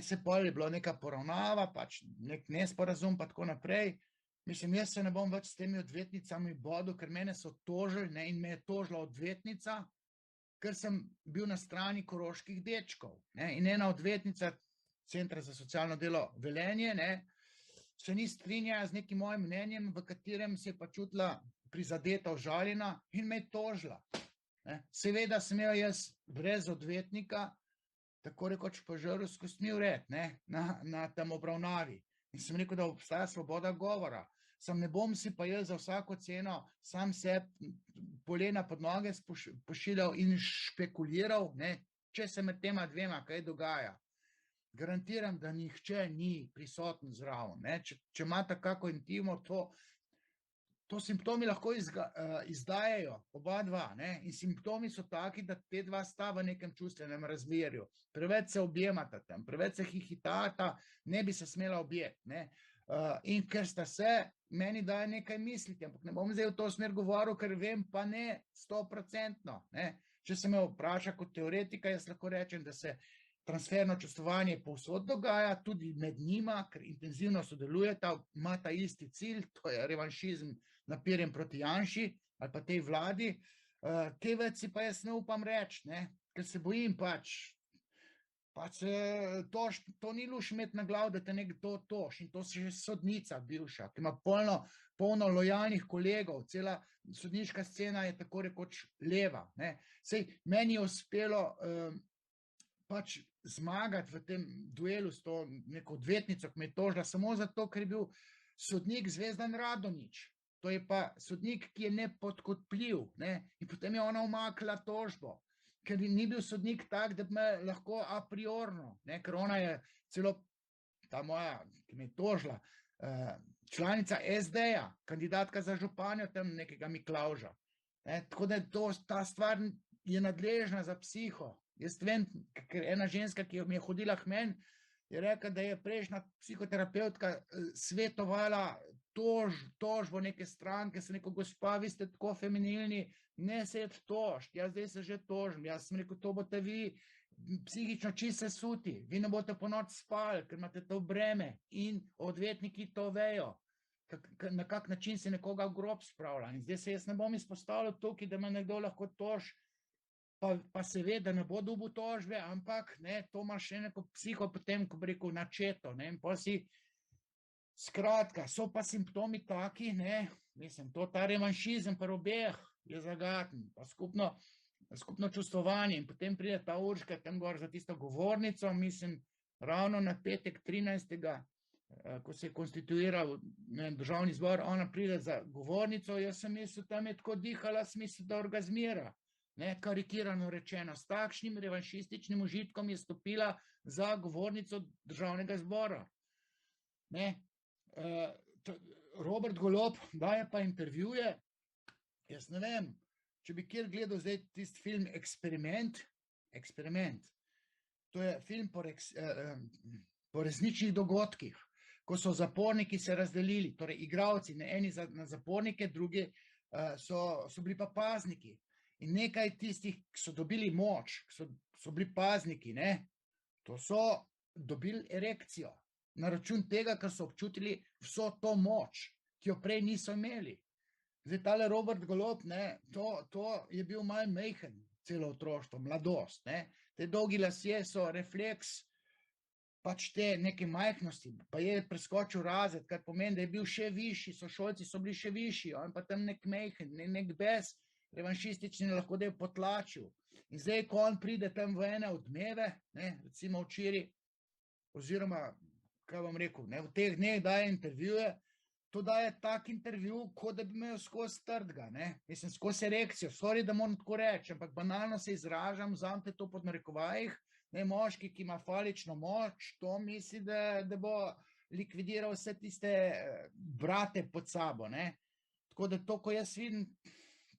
Se pol je bilo neka poravnava, pač nek nesporazum pa tako naprej. Mislim, jaz se ne bom več s temi odvetnicami bodil, ker mene so tožili in me je tožila odvetnica, ker sem bil na strani koroških dečkov. In ena odvetnica Centra za socialno delo Velenje se ni strinjala z nekim mojim mnenjem, v katerem se je pa čutila prizadeta, užaljena in me je tožila. Seveda sem imel jaz brez odvetnika tako rekoč požrl s kostmi vred na tem obravnavi. In sem rekel, da obstaja svoboda govora. Sam ne bom si pa jaz za vsako ceno sam se polena pod noge pošiljal in špekuliral, če se med tema dvema kaj dogaja. Garantiram, da nihče ni prisoten zraven. Če imata kako intimo, to simptomi lahko izdajajo, oba dva. In simptomi so taki, da te dva sta v nekem čustvenem razmerju. Preveč se objemata tam, preveč se hihitata, ne bi se smela objeti. In ker sta se, meni daje nekaj misliti, ampak ne bom zdaj v to smer govoril, ker vem pa ne 100%. Če se me vpraša kot teoretika, jaz lahko rečem, da se transferno čustvovanje povsod dogaja, tudi med njima, ker intenzivno sodelujeta, imata isti cilj, to je revanšizem naperjen proti Janši ali pa tej vladi. Te več si pa jaz ne upam reči, ker se bojim pač to ni luš imeti na glav, da te nekdo tož in to se že sodnica bivša, ki ima polno lojalnih kolegov, cela sodniška scena je tako rekoč leva. Sej meni je uspelo pač zmagati v tem duelu s to neko odvetnico, ki me je tožila samo zato, ker je bil sodnik Zvezdan Radonjić. To je pa sodnik, ki je nepodkupljiv. In potem je ona umaknila tožbo, ker ni bil sodnik tak, da bi me lahko a priorno, ker ona je celo, ta moja, ki me je tožila, članica SD-ja, kandidatka za županjo tam nekega Miklavža. Tako da ta stvar je nadležna za psiho. Jaz vem, ker ena ženska, ki mi je hodila k meni, je rekla, da je prejšnja psihoterapeutka svetovala tožbo neke stranke, se neko gospa, vi ste tako feminilni, ne se je tožiti, jaz zdaj se že tožim, jaz sem rekel, to boste vi psihično čisto sesuti, vi ne boste po noč spali, ker imate to breme in odvetniki to vejo, na kak način se nekoga v grob spravlja. In zdaj se jaz ne bom izpostavljal tukaj, da me nekdo lahko toži, pa seveda ne bo dobil tožbe, ampak to ima še neko psiho potem, ko bi rekel, načeto. In pa si, skratka, so pa simptomi taki, mislim, ta revanšizem pri obeh je zagaten, pa skupno skupno čustvovanje in potem pride ta Urška tam gor za tisto govornico, mislim, ravno na petek 13. Ko se je konstituiral državni zbor, ona pride za govornico, jaz sem mislil, tam je tako dihala, smisel, da orgazmira. Karikirano rečeno, s takšnim revanšističnim užitkom je stopila za govornico državnega zbora. Robert Golob daje pa intervjuje, jaz ne vem, če bi kjer gledal zdaj tisti film Eksperiment, to je film po resničnih dogodkih, ko so zaporniki se razdelili, torej igralci, eni na zapornike, drugi so bili pa pazniki. In nekaj tistih, ki so dobili moč, so bili pazniki, to so dobili erekcijo na račun tega, ker so občutili vso to moč, ki jo prej niso imeli. Zdaj, tale Robert Golob, to je bil malo majhen celo otroštvo, mladost. Te dolgi lasje so refleks pač te neke majhnosti, pa je preskočil razred, kar pomeni, da je bil še višji, sošolci so bili še višji, on pa tam nek majhen, nek bes, revanšistični, lahko da je potlačil. In zdaj, ko on pride tam v ene odmeve, recimo včeraj, oziroma, kaj bom rekel, v teh dneh daje intervjuje, to daje tak intervju, kot da bi imel skozi trdga, mislim, skozi erekcijo, sorry, da moram tako reči, ampak banalno se izražam, vzamete to pod narekovajih, moški, ki ima falično moč, to misli, da bo likvidiral vse tiste brate pod sabo, tako da to, ko jaz vidim,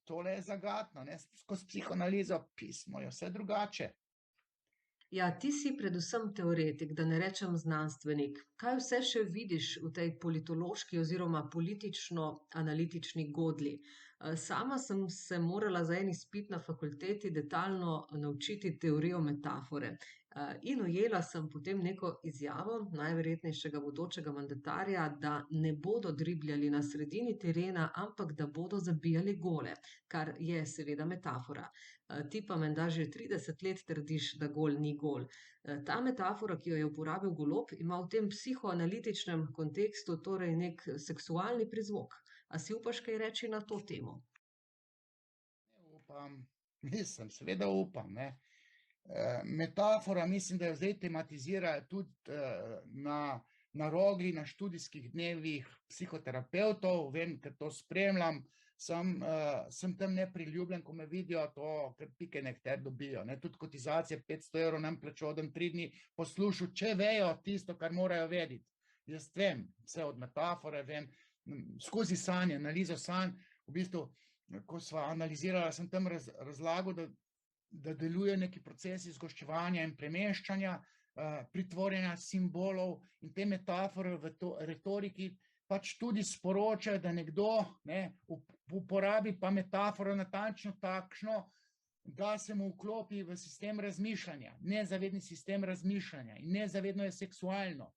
tole je zagatno, skozi psihoanalizo pismo je vse drugače. Ja, ti si predvsem teoretik, da ne rečem znanstvenik. Kaj vse še vidiš v tej politološki oziroma politično-analitični godlji? Sama sem se morala za en izpit na fakulteti detaljno naučiti teorijo metafore. In ujela sem potem neko izjavo najverjetnejšega bodočega mandatarja, da ne bodo dribljali na sredini terena, ampak da bodo zabijali gole, kar je seveda metafora. Ti pa menda že 30 let trdiš, da gol ni gol. Ta metafora, ki jo je uporabil Golob, ima v tem psihoanalitičnem kontekstu torej nek seksualni prizvok. A si upaš kaj reči na to temo? Upam, seveda upam, Metafora, mislim, da jo zdaj tematizira tudi na Rogli, na študijskih dnevih psihoterapevtov, vem, ker to spremljam, sem tam nepriljubljen, ko me vidijo, to kar pike nekter dobijo, tudi kotizacije 500 € nam plačo, odem 3 dni poslušal, če vejo tisto, kar morajo vedeti. Jaz vem, vse od metafore, vem, skozi sanje, analizo sanj, v bistvu, ko sva analizirala, sem tam razlagal, da deluje neki procesi zgoščevanja in premeščanja, pritvorjanja simbolov in te metafore v retoriki pač tudi sporočajo, da nekdo uporabi pa metaforo natančno takšno, da se mu vklopi v sistem razmišljanja, nezavedni sistem razmišljanja in nezavedno je seksualno.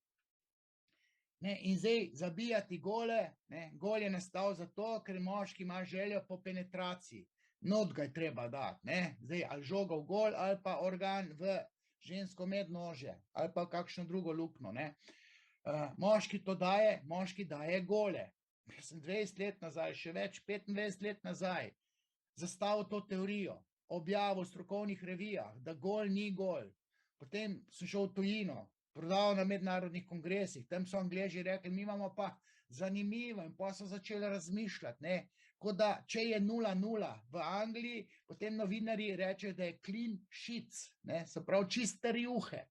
In zdaj zabijati gole, gol je nastal zato, ker moški ima željo po penetraciji. Not ga je treba dati, zdaj ali žoga v gol ali pa organ v žensko mednožje ali pa kakšno drugo luknjo. Moški to daje, moški daje gole. Jaz sem 20 let nazaj, še več, 25 let nazaj zastavil to teorijo, objavil v strokovnih revijah, da gol ni gol. Potem sem šel v tujino, prodal na mednarodnih kongresih, tam so Angleži rekli, mi imamo pa zanimivo in pa so začeli razmišljati, kot da če je 0-0 v Angliji, potem novinarji rečejo, da je clean sheets, se pravi čiste rjuhe.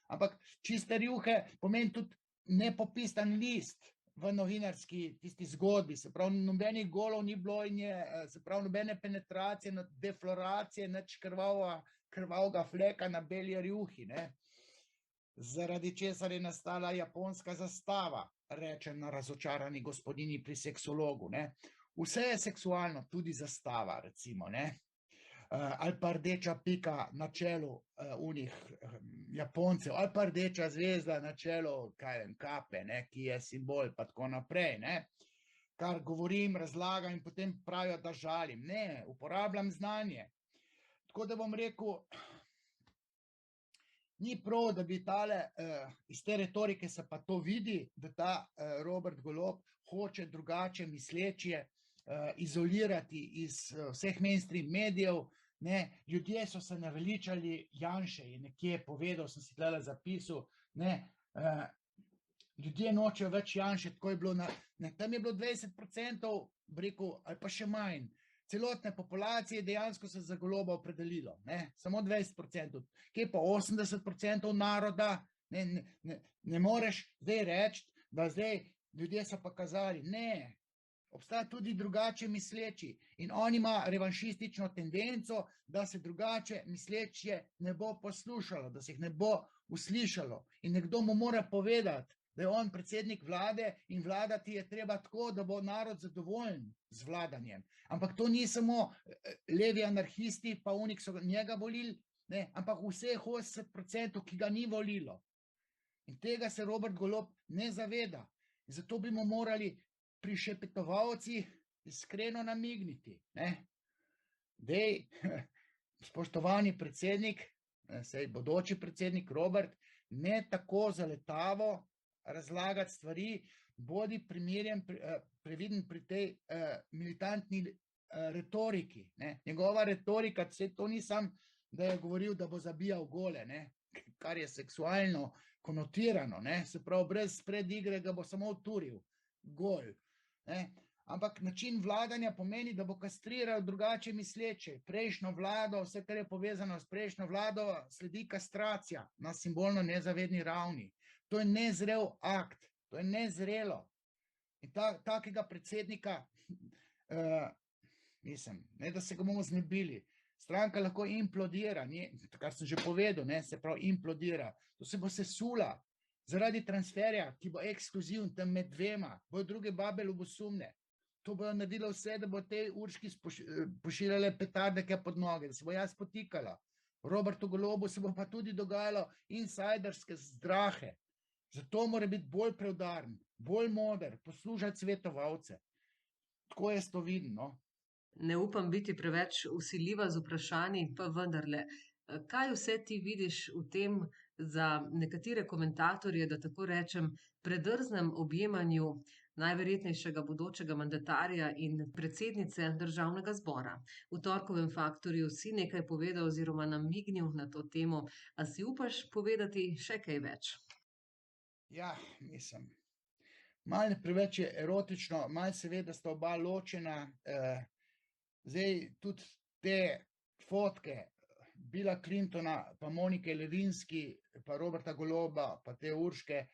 Ampak čiste rjuhe pomeni tudi nepopisan list v novinarski tisti zgodbi, se pravi nobenih golov ni bilo in je, se pravi nobene penetracije, defloracije, nič krvavega fleka na beli rjuhi, zaradi česar je nastala japonska zastava, reče na razočarani gospodini pri seksologu. Vse je seksualno, tudi zastava, recimo, ali pa rdeča pika na čelu unih Japoncev, ali pa rdeča zvezda na čelu kape, ki je simbol, pa tako naprej. Kar govorim, razlagam in potem pravijo, da žalim. Ne, uporabljam znanje. Tako da bom rekel, ni prav, da bi tale, iz te retorike se pa to vidi, da ta Robert Golob hoče drugače misleče izolirati iz vseh mainstream medijev, Ne, ljudje so se naveličali Janše, je nekje povedal, sem si tlele zapisal, ne, ljudje nočejo več Janše, tako je bilo, tam je bilo 20%, rekel, ali pa še manj, celotne populacije dejansko se za Goloba opredelilo, ne, samo 20%, kje pa 80% naroda, ne moreš zdaj reči, da zdaj ljudje so pa kazali, ne, obstaja tudi drugače misleči in on ima revanšistično tendenco, da se drugače misleče ne bo poslušalo, da se jih ne bo uslišalo in nekdo mu mora povedati, da je on predsednik vlade in vladati je treba tako, da bo narod zadovoljen z vladanjem. Ampak to ni samo levi anarhisti, pa oni, ki so njega volili, ne, ampak vseh 80%, ki ga ni volilo. In tega se Robert Golob ne zaveda. In zato bi mu morali prišepetovalci iskreno namigniti. Dej, spoštovani predsednik, sej bodoči predsednik Robert, ne tako zaletavo razlagati stvari, bodi previden pri tej militantni retoriki. Njegova retorika, to ni sam, da je govoril, da bo zabijal gole, kar je seksualno konotirano, se pravi, brez predigre ga bo samo uturil, gol. Ampak način vladanja pomeni, da bo kastriral drugače misleče. Prejšnjo vlado, vse, kar je povezano s prejšnjo vlado, sledi kastracija na simbolno nezavedni ravni. To je nezrel akt, to je nezrelo. In takega predsednika, ne da se ga bomo znebili, stranka lahko implodira, kar sem že povedal, se pravi implodira, to se bo sesula zaradi transferja, ki bo ekskluziven tam med dvema, bojo druge babe ljubosumne. To bojo naredilo vse, da bo te Urški pošiljale petardeke pod noge, da se bo jaz potikala. Robertu Golobu se bo pa tudi dogajalo insajderske zdrahe. Zato mora biti bolj preudaren, bolj moder, poslušati svetovalce. Tako jaz to vidim, no. Ne upam biti preveč vsiljiva z vprašanji, pa vendarle, kaj vse ti vidiš v tem za nekatere komentatorje, da tako rečem, predrznem objemanju najverjetnejšega bodočega mandatarja in predsednice Državnega zbora? V torkovem Faktorju si nekaj povedal oziroma namignil na to temo, a si upaš povedati še kaj več? Ja, mislim, malo preveč je erotično, malo se ve, da sta oba ločena, zdaj tudi te fotke Billa Clintona, pa Monike Levinsky, pa Roberta Goloba, pa te Urške,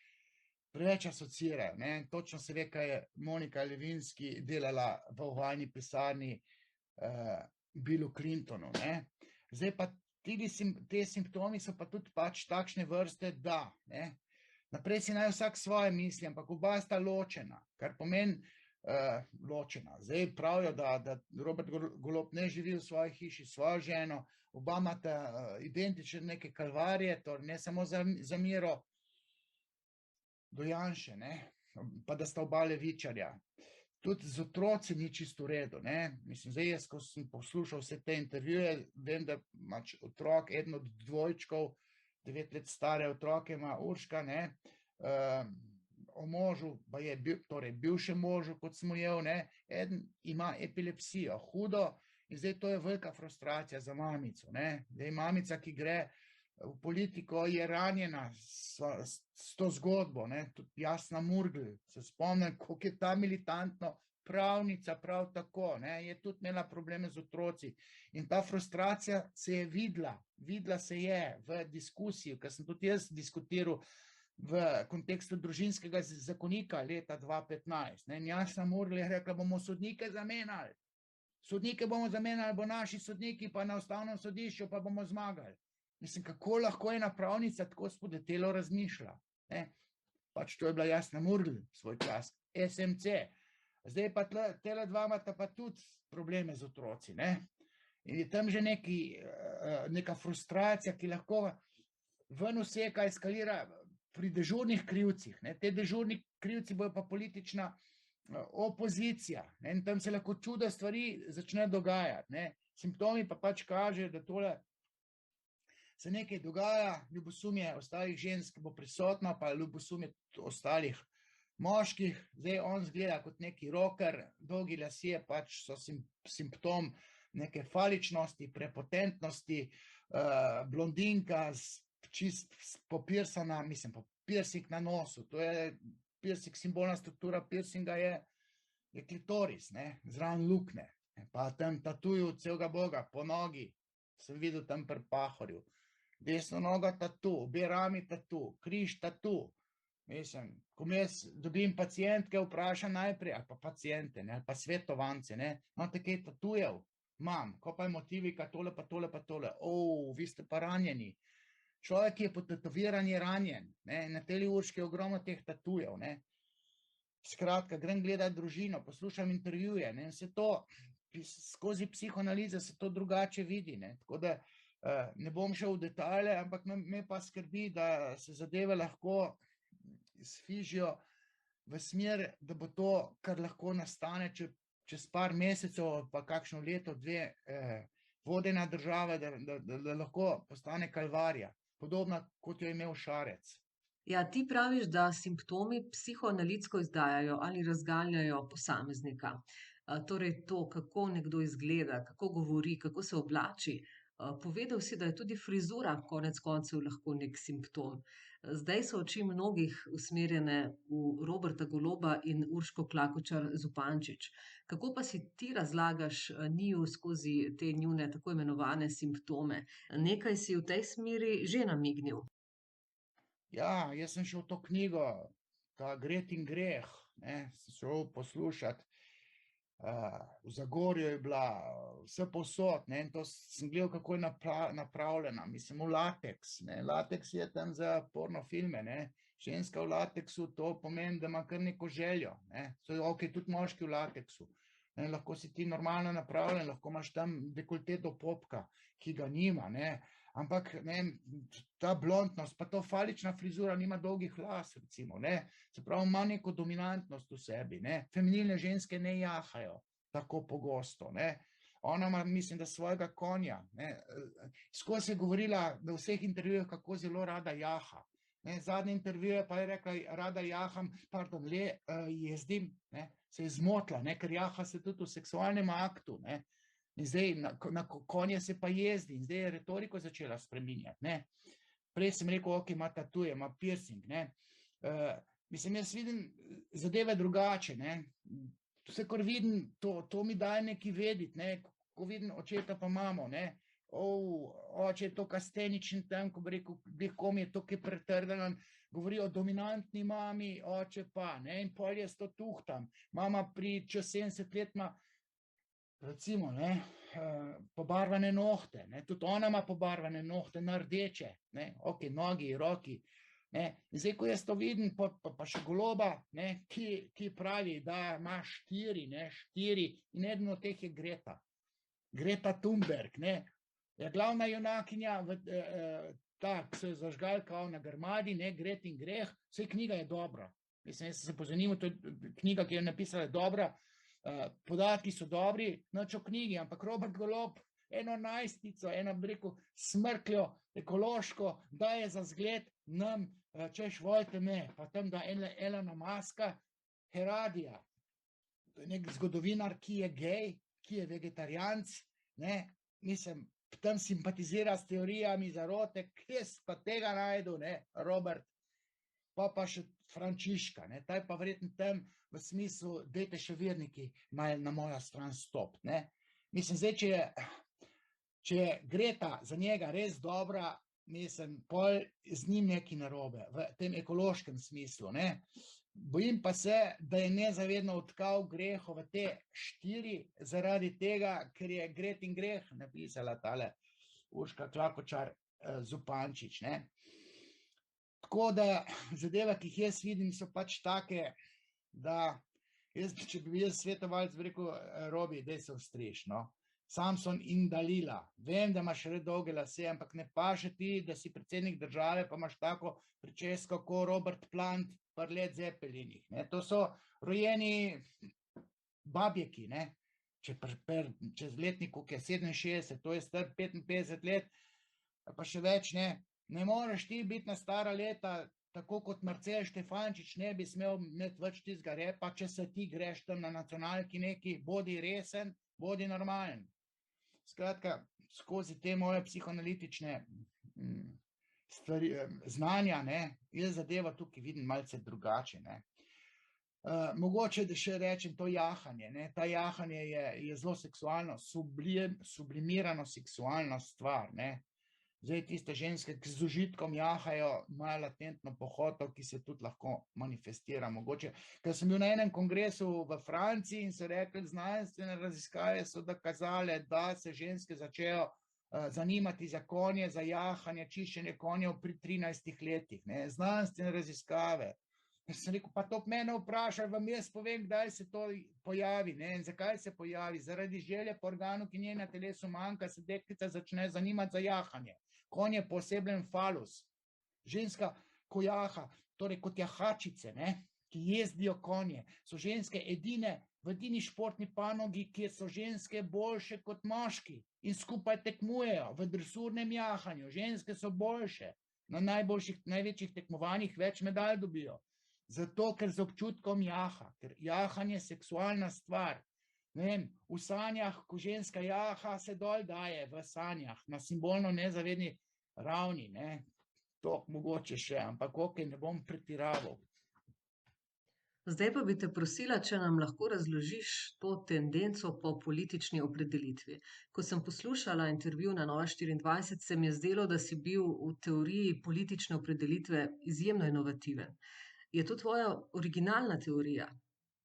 preveč asocirajo. Točno se ve, kaj je Monika Levinsky delala v ovalni pisarni Billu Clintonu. Zdaj pa te simptomi so pa tudi pač takšne vrste, da naprej si naj vsak svoje misli, ampak oba sta ločena, kar pomeni ločena. Zdaj pravijo, da Robert Golob ne živi v svoji hiši, svojo ženo, oba imata identične neke kalvarije, torej ne samo za Miro do Janše, pa da sta oba levičarja. Tudi z otroci ni čisto v redu. Mislim, zdaj jaz, ko sem poslušal vse te intervjuje, vem, da ima otrok, eden od dvojčkov, 9 let stare otroke ima Urška, o možu, torej bivšem možu, kot smo jel, eden ima epilepsijo, hudo, in zdaj to je velika frustracija za mamico. Zdaj mamica, ki gre v politiko, je ranjena s to zgodbo, tudi Jasna Murgel, se spomnim, koliko je ta militantno pravnica prav tako, je tudi imela probleme z otroci in ta frustracija se je videla se je v diskusiji, ker sem tudi jaz diskutiral v kontekstu družinskega zakonika leta 2015. Jasna Murgel je rekla, bomo sodnike zamenjali. Sodnike bomo zamenjali, bo naši sodniki pa na ustavnem sodišču pa bomo zmagali. Mislim, kako lahko ena pravnica tako spodletelo razmišlja. Pač to je bila Jasna Murgel svoj čas, SMC. Zdaj pa tele dva imata pa tudi probleme z otroci. In je tam že neka frustracija, ki lahko ven vseka eskalira pri dežurnih krivcih. Te dežurni krivci bojo pa politična opozicija. In tam se lahko čuda stvari začne dogajati. Simptomi pa pač kažejo, da tole se nekaj dogaja, ljubosumje ostalih žensk bo prisotno, pa ljubosumje ostalih moških. Zdaj on zgleda kot neki rocker, dolgi lasje pač so simptom neke faličnosti, prepotentnosti, blondinka čist popirsana, mislim, piercing na nosu, to je piercing, simbolna struktura piercinga je klitoris, ne, zraven lukne, pa tam tatuju celega boga, po nogi, sem videl tam pri Pahorju, desno nogo tatu, obe rami tatu, križ tatu, mislim, ko jaz dobim pacientke, vprašam najprej, ali pa paciente, ne, ali pa svetovance, ne, imate kaj tatujev? Imam, ko pa je motivika, tole pa tole pa tole, vi ste pa ranjeni. Človek, ki je potetoviran, je ranjen, ne, na teli Urški je ogromno teh tatujev, ne. Skratka, grem gledati družino, poslušam intervjuje, ne, se to, skozi psihoanalize se to drugače vidi, ne, tako da ne bom šel v detajle, ampak me pa skrbi, da se zadeve lahko sfižijo v smer, da bo to, kar lahko nastane čez par mesecev, pa kakšno leto, dve, vodena država, da lahko postane kalvarija, podobna kot jo je imel Šarec. Ja, ti praviš, da simptomi psihoanalitsko izdajajo ali razgaljajo posameznika. Torej to, kako nekdo izgleda, kako govori, kako se oblači. Povedal si, da je tudi frizura konec koncev lahko nek simptom. Zdaj so oči mnogih usmerjene v Roberta Goloba in Urško Klakočar Zupančič. Kako pa si ti razlagaš njiju skozi te njune tako imenovane simptome? Nekaj si v tej smeri že namignil. Ja, jaz sem šel to knjigo, ta Gret in greh, ne, sem šel poslušati, v Zagorju je bila, vse povsod, ne, in to sem gledal, kako je napravljena, mislim, v lateks, ne, lateks je tam za pornofilme, ne, ženska v lateksu, to pomeni, da ima kar neko željo, ne, so okej, tudi moški v lateksu, ne, lahko si ti normalno napravljen, lahko imaš tam dekolte do popka, ki ga nima, ne, ampak, ne, ta blondnost, pa to falična frizura nima dolgih las, recimo, ne, se pravi, ima neko dominantnost v sebi, ne, feminilne ženske ne jahajo tako pogosto, ne, ona ima, mislim, da svojega konja, ne, skozi je govorila v vseh intervjujih, kako zelo rada jaha, ne, zadnji intervju pa je rekla, rada jaham, jezdim, ne, se je zmotila, ne, ker jaha se tudi v seksualnem aktu, ne, in zdaj na konje se pa jezdi in zdaj je retoriko začela spreminjati, ne. Prej sem rekel, okej, ima tatuje, ima piercing, ne. Mislim, jaz vidim zadeve drugače, ne. Vsekakor vidim, to mi daje nekaj vedeti, ne, ko vidim očeta pa mamo, ne. Oče je to kasteničen tam, ko bi rekel, kom je to kaj pretrdan, govori o dominantni mami, oče pa, ne, in pol jaz to tuhtam. Mama čez 70 let ima, recimo, ne, pobarvane nohte, ne, tudi ona ima pobarvane nohte na rdeče, ne, okej, nogi, roki, ne, in zdaj, ko jaz to vidim, pa še Goloba, ne, ki pravi, da ima 4, in eden od teh je Greta Thunberg, ne, je glavna junakinja, ta, ki so jo zažgali kao na Grmadi, ne, Gret in greh, vse knjiga je dobra, mislim, jaz sem se pozanimal, to je knjiga, ki jo je napisala, je dobra, podatki so dobri, nič o knjigi, ampak Robert Golob, eno najstnico, eno, bi rekel, smrkljo, ekološko, daje za zgled nam, češ, volite me, pa tam da Elona Muska, Heradija, nek zgodovinar, ki je gej, ki je vegetarijanc, ne, mislim, tam simpatizira s teorijami zarote, kje si pa tega najdel, ne, Robert, pa še Frančiška, ne, ta je pa verjetno tam v smislu, dajte še verniki malo na mojo stran stopiti, ne. Mislim, zdaj, če je Greta za njega res dobra, mislim, pol z njim nekaj narobe, v tem ekološkem smislu, ne. Bojim pa se, da je nezavedno odtkal grehove te 4 zaradi tega, ker je Gret in greh napisala tale Urška Klakočar Zupančič, ne. Tako da zadeva, ki jih jaz vidim, so pač take, da če bi jaz svetovalec, bi rekel, Robi, daj se ostriž, no. Samson in Dalila, vem, da imaš dolge lase, ampak ne paše ti, da si predsednik države, pa imaš tako pričesko, kot Robert Plant pri Led Zeppelinih, ne. To so rojeni babjeki, ne. Čez letniku, ki je 67, to je star 55 let, pa še več, ne. Ne moreš ti biti na stara leta, tako kot Marcel Štefančič ne bi smel imeti več tistega repa, če se ti greš tam na nacionalki neki, bodi resen, bodi normalen. Skratka, skozi te moje psihoanalitične stvari, znanja, ne, je zadeva tukaj vidim malce drugače, ne. Mogoče, da še rečem to jahanje, ne, ta jahanje je zelo seksualno, sublimirano seksualna stvar, ne. Zdaj, tiste ženske, ki z užitkom jahajo, imajo latentno pohoto, ki se tudi lahko manifestira. Mogoče, ker sem bil na enem kongresu v Franciji in so rekli, znanstvene raziskave so dokazale, da se ženske začejo zanimati za konje, za jahanje, čiščenje konjev pri 13 letih, ne, znanstvene raziskave. In sem rekel, pa to mene vprašaj, vam jaz povem, kdaj se to pojavi, ne, in zakaj se pojavi. Zaradi želje po organu, ki njej na telesu manjka, se deklica začne zanimati za jahanje. Konj je pooseblen falus. Ženska, ko jaha, torej kot jahačice, ne, ki jezdijo konje, so ženske v edini športni panogi, kjer so ženske boljše kot moški in skupaj tekmujejo v dresurnem jahanju. Ženske so boljše, na največjih tekmovanjih več medalj dobijo. Zato, ker z občutkom jaha, ker jahanje je seksualna stvar. Ne vem, v sanjah, ko ženska jaha, se dol daje v sanjah, na simbolno nezavedni ravni, ne. To mogoče še, ampak okej, ne bom pretiraval. Zdaj pa bi te prosila, če nam lahko razložiš to tendenco po politični opredelitvi. Ko sem poslušala intervju na Nova24, se mi je zdelo, da si bil v teoriji politične opredelitve izjemno inovativen. Je to tvoja originalna teorija?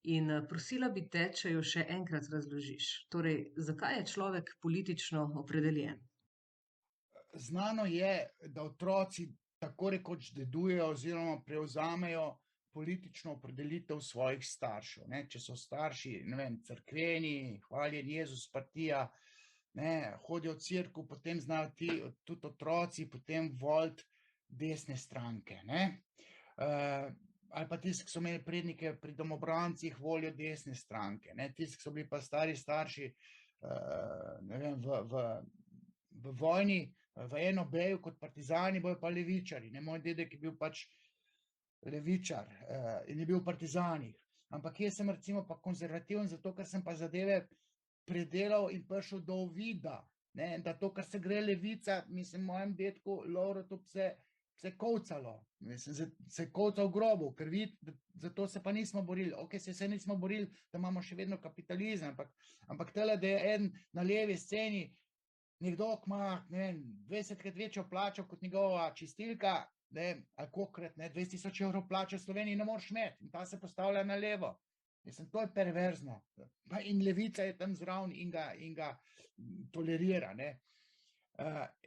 In prosila bi te, če jo še enkrat razložiš. Torej, zakaj je človek politično opredeljen? Znano je, da otroci tako rekoč dedujejo oziroma prevzamejo politično opredelitev svojih staršev, ne. Če so starši, ne vem, cerkveni, hvaljen Jezus partija, ne, hodijo v cerkev, potem znajo tudi otroci potem voliti desne stranke, ne. Ali pa tisti, ki so imeli prednike pri domobrancih, volijo desne stranke, ne. Tisti, ki so bili pa stari starši, ne vem, v vojni, v NOB-ju kot partizani, bojo pa levičarji, ne. Moj dedek je bil pač levičar in je bil v partizanih. Ampak jaz sem recimo pa konzervativen, zato ker sem pa zadeve predelal in prišel do uvida, ne, da to, kar se gre levica, mislim, mojem dedku Lovrotu se kovcalo, mislim, se kovca v grobu, ker zato se pa nismo borili. Okej, se nismo borili, da imamo še vedno kapitalizem, ampak tele, da je eden na levi sceni, nekdo, ki ima, ne vem, 20krat večjo plačo kot njegova čistilka, ne, ali kolikokrat, ne, 20.000 € plače v Sloveniji ne moreš imeti in ta se postavlja na levo. Mislim, to je perverzno. In levica je tam zraven in ga tolerira, ne.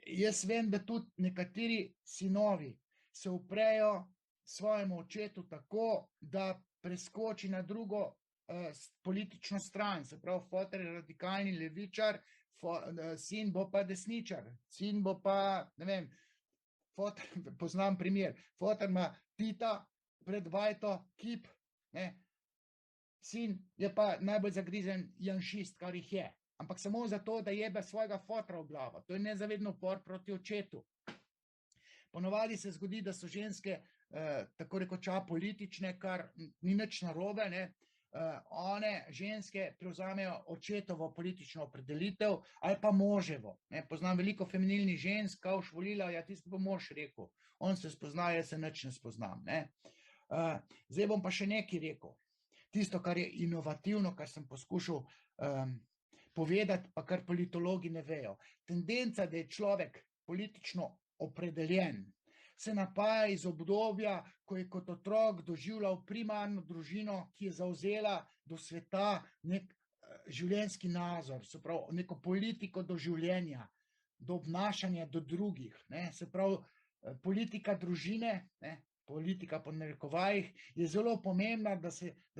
Jaz vem, da tudi nekateri sinovi se uprejo svojemu očetu tako, da preskoči na drugo politično stran, se pravi, foter je radikalni levičar, sin bo pa desničar, sin bo pa, ne vem, poznam primer, foter ima Tita pred bajto, kip, ne, sin je pa najbolj zagrizen janšist, kar jih je. Ampak samo zato, da jebe svojega fotra v glavo. To je nezavedno upor proti očetu. Ponovadi se zgodi, da so ženske tako rekoč apolitične, kar ni nič narobe, ne. One ženske prevzamejo očetovo politično opredelitev ali pa moževo, ne. Poznam veliko feminilnih žensk, kavš volila, ja, tisto bo mož rekel. On se spozna, jaz se nič ne spoznam, ne. Zdaj bom pa še nekaj rekel. Tisto, kar je inovativno, kar sem poskušal povedati, pa kar politologi ne vejo. Tendenca, da je človek politično opredeljen, se napaja iz obdobja, ko je kot otrok doživljal primarno družino, ki je zavzela do sveta nek življenjski nazor, se pravi, neko politiko do življenja, do obnašanja do drugih, ne. Se pravi, politika družine, ne, politika po narekovajih, je zelo pomembna, da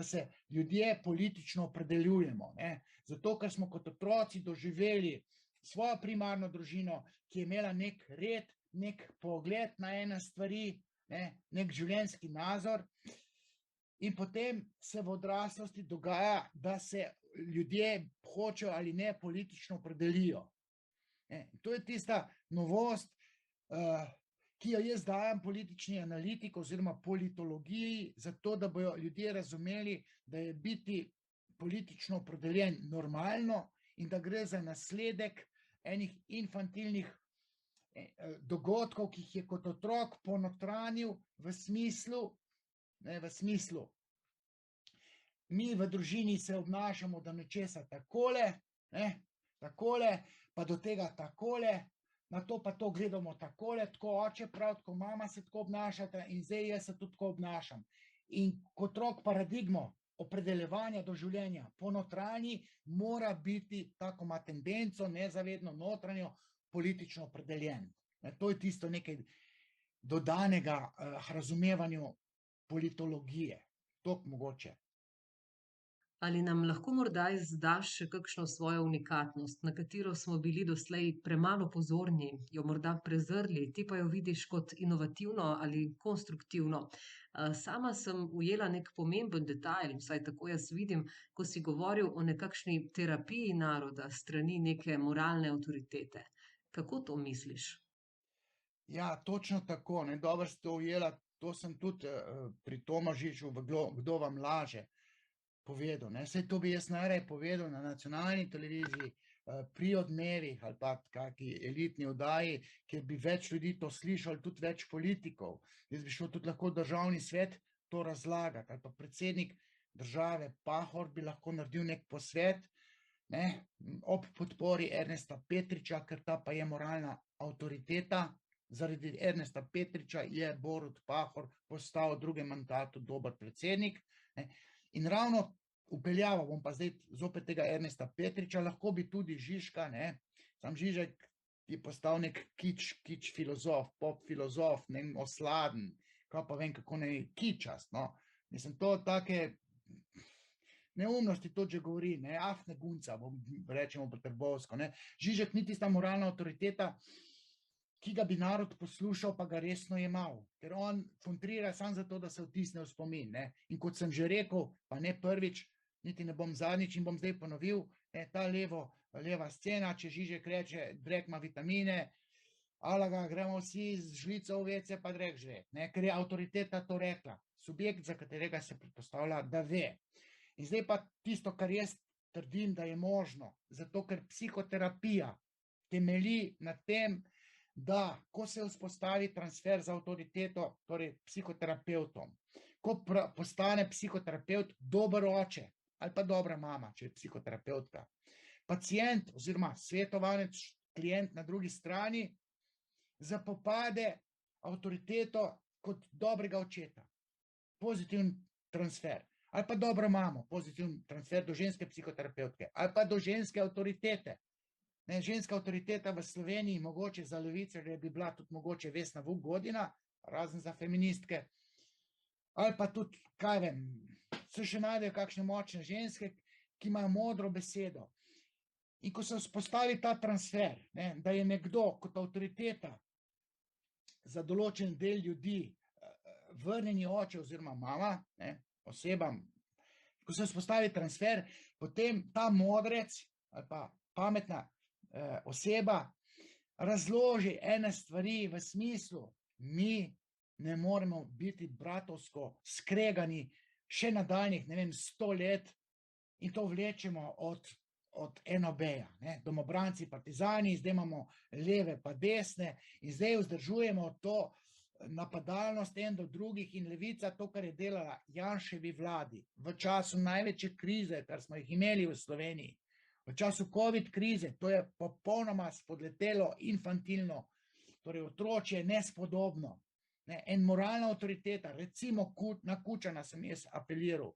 se ljudje politično opredeljujemo, ne. Zato, ker smo kot otroci doživeli svojo primarno družino, ki je imela nek red, nek pogled na ene stvari, ne, nek življenjski nazor, in potem se v odraslosti dogaja, da se ljudje hočejo ali ne politično opredelijo. To je tista novost, ki jo jaz dajem politični analitiki oziroma politologiji, zato da bojo ljudje razumeli, da je biti politično opredeljen normalno in da gre za nasledek enih infantilnih dogodkov, ki jih je kot otrok ponotranil v smislu, mi v družini se obnašamo do nečesa takole, pa do tega takole, na to pa to gledamo takole, tako oče prav, tako mama se tako obnašata in zdaj jaz se tudi tako obnašam. In kot otrok paradigmo opredeljevanja do življenja ponotranji mora biti, tako ima tendenco, nezavedno notranjo, politično opredeljen. To je tisto nekaj dodanega razumevanju politologije. Toliko mogoče. Ali nam lahko morda izdaš še kakšno svojo unikatnost, na katero smo bili doslej premalo pozorni, jo morda prezrli, ti pa jo vidiš kot inovativno ali konstruktivno? Sama sem ujela nek pomemben detajl, vsaj tako jaz vidim, ko si govoril o nekakšni terapiji naroda s strani neke moralne avtoritete. Kako to misliš? Ja, točno tako, dobro ste to ujela, to sem tudi pri Tomažiču v Kdo vam laže povedal. Saj to bi jaz najraje povedal na nacionalni televiziji, pri Odmevih ali pa kaki elitni oddaji, kjer bi več ljudi to slišali, tudi več politikov. Jaz bi šel tudi lahko državni svet to razlagati, ali pa predsednik države Pahor bi lahko naredil nek posvet, ob podpori Ernesta Petriča, ker ta pa je moralna avtoriteta. Zaradi Ernesta Petriča je Borut Pahor postal v drugem mandatu dober predsednik. In ravno upeljava, bom pa zdaj zopet tega Ernesta Petriča, lahko bi tudi Žižka, sam Žižek je postal nek kič filozof, pop filozof, osladen, kaj pa vem, kako kičast. Mislim, to take neumnosti to že govori, afne gunca, rečemo po trbovsko. Žižek ni tista moralna avtoriteta, ki ga bi narod poslušal, pa ga resno jemal, ker on funtrira samo zato, da se vtisne v spomin. In kot sem že rekel, pa ne prvič, niti ne bom zadnjič in bom zdaj ponovil, ta leva scena, če Žižek reče, drek ima vitamine, alaga, gremo vsi z žlico v WC, pa drek žre, ker je avtoriteta to rekla, subjekt, za katerega se predpostavlja, da ve. In zdaj pa tisto, kar jaz trdim, da je možno, zato ker psihoterapija temelji na tem, da ko se vzpostavi transfer za avtoriteto, torej psihoterapeutom, ko postane psihoterapevt dober oče ali pa dobra mama, če je psihoterapeutka, pacient oziroma svetovanec, klient na drugi strani zapopade avtoriteto kot dobrega očeta, pozitiven transfer, ali pa dobro mamo, pozitiven transfer do ženske psihoterapevtke, ali pa do ženske avtoritete. Ženska avtoriteta v Sloveniji, mogoče za levicarje bi bila tudi mogoče Vesna Vuk Godina, razen za feministke, ali pa tudi, kaj vem, se še najdejo kakšne močne ženske, ki imajo modro besedo. In ko se vzpostavi ta transfer, da je nekdo kot avtoriteta za določen del ljudi vrnjeni oče oziroma mama, osebam, ko se vzpostavi transfer, potem ta modrec ali pa pametna oseba razloži ene stvari v smislu, mi ne moremo biti bratovsko skregani še nadaljnjih, 100 let in to vlečemo od NOB-ja. Domobranci, partizani, zdaj imamo leve pa desne in zdaj vzdržujemo to napadalnost en do drugih in levica, to, kar je delala Janševi vladi v času največje krize, kar smo jih imeli v Sloveniji, v času COVID krize, to je popolnoma spodletelo infantilno, torej otročje nespodobno. En moralna avtoriteta, recimo na Kučana sem jaz apeliral,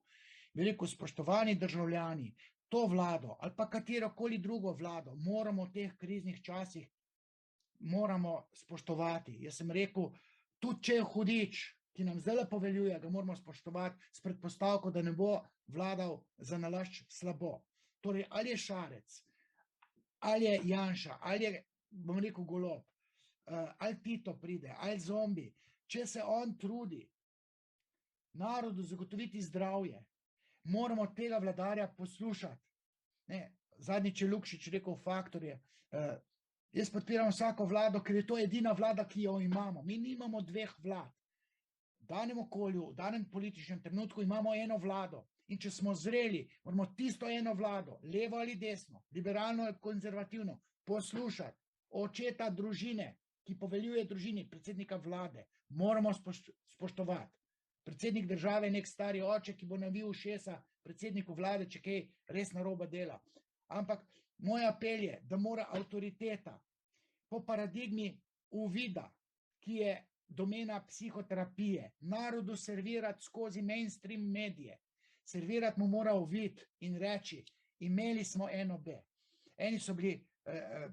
veliko spoštovani državljani, to vlado ali pa katerokoli drugo vlado moramo v teh kriznih časih moramo spoštovati. Jaz sem rekel, tudi če je hudič, ki nam zdaj poveljuje, ga moramo spoštovati s predpostavko, da ne bo vladal za nalašč slabo. Torej, ali je Šarec, ali je Janša, ali je, bom rekel, Golob, ali Tito pride, ali zombi, če se on trudi narodu zagotoviti zdravje, moramo tega vladarja poslušati. Zadnjič je Lukšič rekel faktorje, jaz podpiram vsako vlado, ker je to edina vlada, ki jo imamo. Mi nimamo dveh vlad. V danem okolju, v danem političnem trenutku imamo eno vlado. In če smo zreli, moramo tisto eno vlado, levo ali desno, liberalno ali konzervativno, poslušati očeta družine, ki poveljuje družini, predsednika vlade, moramo spoštovati. Predsednik države je nek stari oče, ki bo navil ušesa predsedniku vlade, če kaj res narobe dela. Ampak moj apel je, da mora avtoriteta po paradigmi uvida, ki je domena psihoterapije, narodu servirati skozi mainstream medije. Servirati mu mora uvid in reči, imeli smo NOB. Eni so bili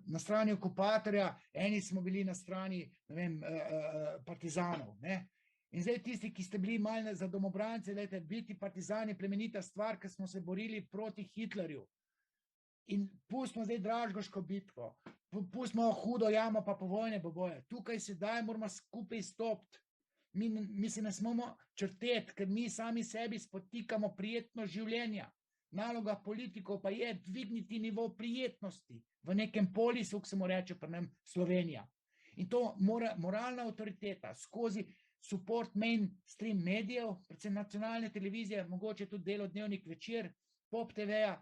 na strani okupatorja, eni smo bili na strani, ne vem, partizanov, ne. In zdaj tisti, ki ste bili malo za domobrance, lejte, biti partizani plemenita stvar, ker smo se borili proti Hitlerju. In pustimo zdaj Dražgoško bitko, pustimo hudo jamo pa povojne boboje. Tukaj sedaj moramo skupaj stopiti. Mi se ne smemo črteti, ker mi sami sebi spotikamo prijetno življenja. Naloga politikov pa je dvigniti nivo prijetnosti v nekem polisu, ki se mu reče pri nam Slovenija. In to mora moralna avtoriteta skozi support mainstream medijev, predvsem nacionalne televizije, mogoče tudi Delodnevnik Večer, Pop TV-ja,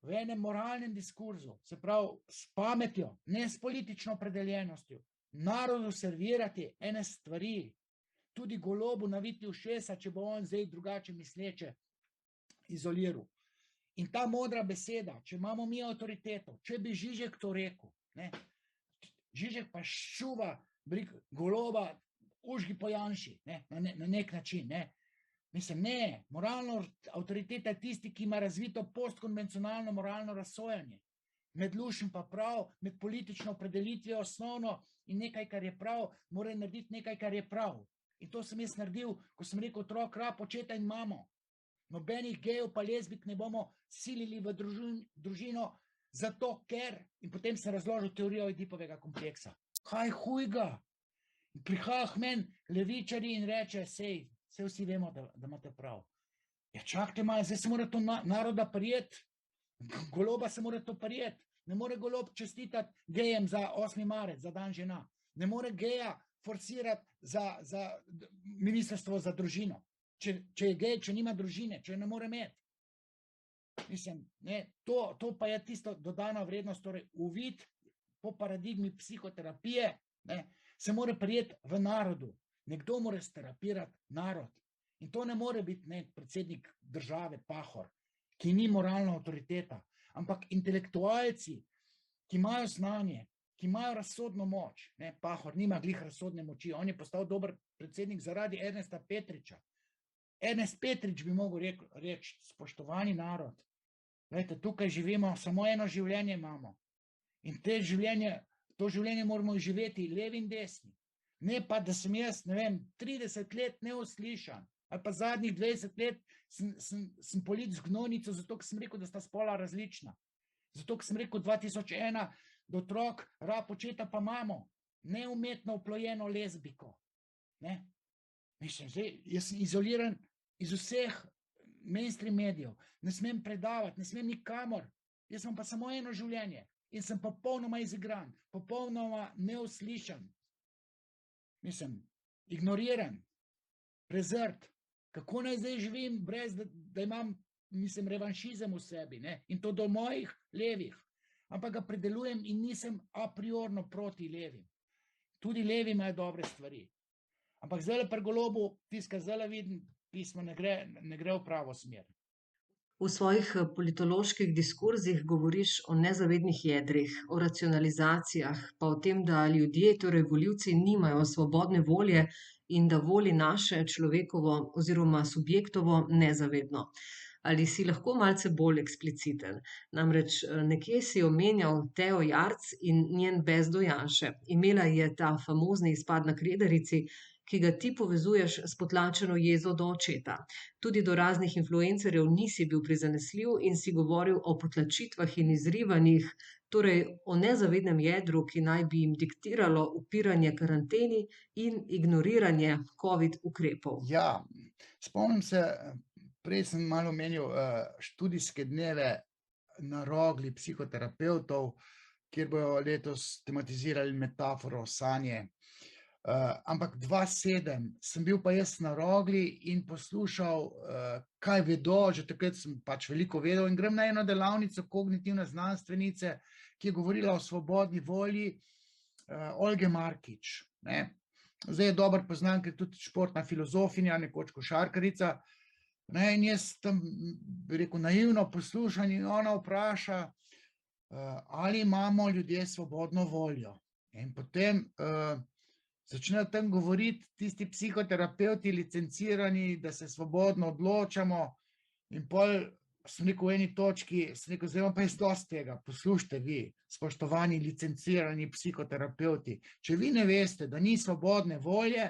v enem moralnem diskurzu, se pravi s pametjo, ne s politično opredeljenostjo, narodu servirati ene stvari, tudi Golobu naviti ušesa, če bo on zdaj drugače misleče izoliral. In ta modra beseda, če imamo mi avtoriteto, če bi Žižek to rekel, ne, Žižek pa ščuva Goloba, užgi po Janši, ne, na nek način, ne. Mislim, ne, moralna avtoriteta je tisti, ki ima razvito postkonvencionalno moralno razsojanje. Med lušim pa prav, med politično opredelitvijo osnovno in nekaj, kar je prav, mora narediti nekaj, kar je prav. In to sem jaz naredil, ko sem rekel otrok, rab, očeta in mamo. Nobenih gejev pa lezbik ne bomo silili v družino, zato ker, in potem sem razložil teorijo Edipovega kompleksa. Kaj hujga? Prihaja k meni levičari in reče, sej vsi vemo, da imate prav. Ja, čakajte malo, zdaj se mora to naroda prijeti. Goloba se mora to prijeti. Ne more Golob čestitati gejem za 8. marec, za dan žena. Ne more geja forsirati za ministrstvo za družino. Če je gej, če nima družine, če ne more imeti. Mislim, ne, to pa je tisto dodana vrednost, torej uvid po paradigmi psihoterapije, ne, se mora prijeti v narodu. Nekdo mora sterapirati narod. In to ne more biti predsednik države, Pahor, ki ni moralna avtoriteta, ampak intelektualci, ki imajo znanje, ki imajo razsodno moč. Ne, Pahor nima glih razsodne moči, on je postal dober predsednik zaradi Ernesta Petriča. Ernest Petrič bi mogel reči, spoštovani narod, glejte, tukaj živimo, samo eno življenje imamo. In to življenje moramo živeti levi in desni. Ne pa, da sem jaz, ne vem, 30 let neuslišan, ali pa zadnjih 20 let sem polit z gnojnico, zato ker sem rekel, da sta spola različna. Zato ker sem rekel 2001, da otrok rab očeta pa mamo, neumetno oplojeno lezbiko. Ne? Mislim, jaz sem izoliran iz vseh mainstream medijev, ne smem predavati, ne smem nikamor, jaz imam pa samo eno življenje in sem popolnoma izigran, popolnoma neuslišan. Mislim, ignoriran, prezrt. Kako naj zdaj živim, brez da imam, mislim, revanšizem v sebi, ne? In to do mojih levih. Ampak ga predelujem in nisem a priorno proti levim. Tudi levi imajo dobre stvari. Ampak zdaj pri Golobu, tiska zdaj vidim, pismo ne gre v pravo smer. V svojih politoloških diskurzih govoriš o nezavednih jedrih, o racionalizacijah, pa o tem, da ljudje, torej volivci, nimajo svobodne volje in da voli naše človekovo oziroma subjektovo nezavedno. Ali si lahko malce bolj ekspliciten? Namreč nekje si omenjal Tejo Jarc in njen bes do Janše. Imela je ta famozni izpad na Kredarici, ki ga ti povezuješ s potlačeno jezo do očeta. Tudi do raznih influencerjev nisi bil prizanesljiv in si govoril o potlačitvah in izrivanjih, torej o nezavednem jedru, ki naj bi jim diktiralo upiranje karanteni in ignoriranje COVID ukrepov. Ja, spomnim se, prej sem malo omenil študijske dneve na Rogli psihoterapevtov, kjer bojo letos tematizirali metaforo sanje. Ampak 2007 sem bil pa jaz na Rogli in poslušal, kaj vedo, že takrat sem pač veliko vedel in grem na eno delavnico kognitivne znanstvenice, ki je govorila o svobodni volji, Olge Markič. Zdaj je dobro poznam, ker je tudi športna filozofinja, nekoč košarkarica. In jaz tam, bi rekel, naivno poslušam in ona vpraša, ali imamo ljudje svobodno voljo. In potem začnejo tam govoriti tisti psihoterapeuti licencirani, da se svobodno odločamo, in pol sem rekel v eni točki, sem rekel, zdaj imam pa jaz dosti tega, poslušajte vi, spoštovani licencirani psihoterapeuti, če vi ne veste, da ni svobodne volje,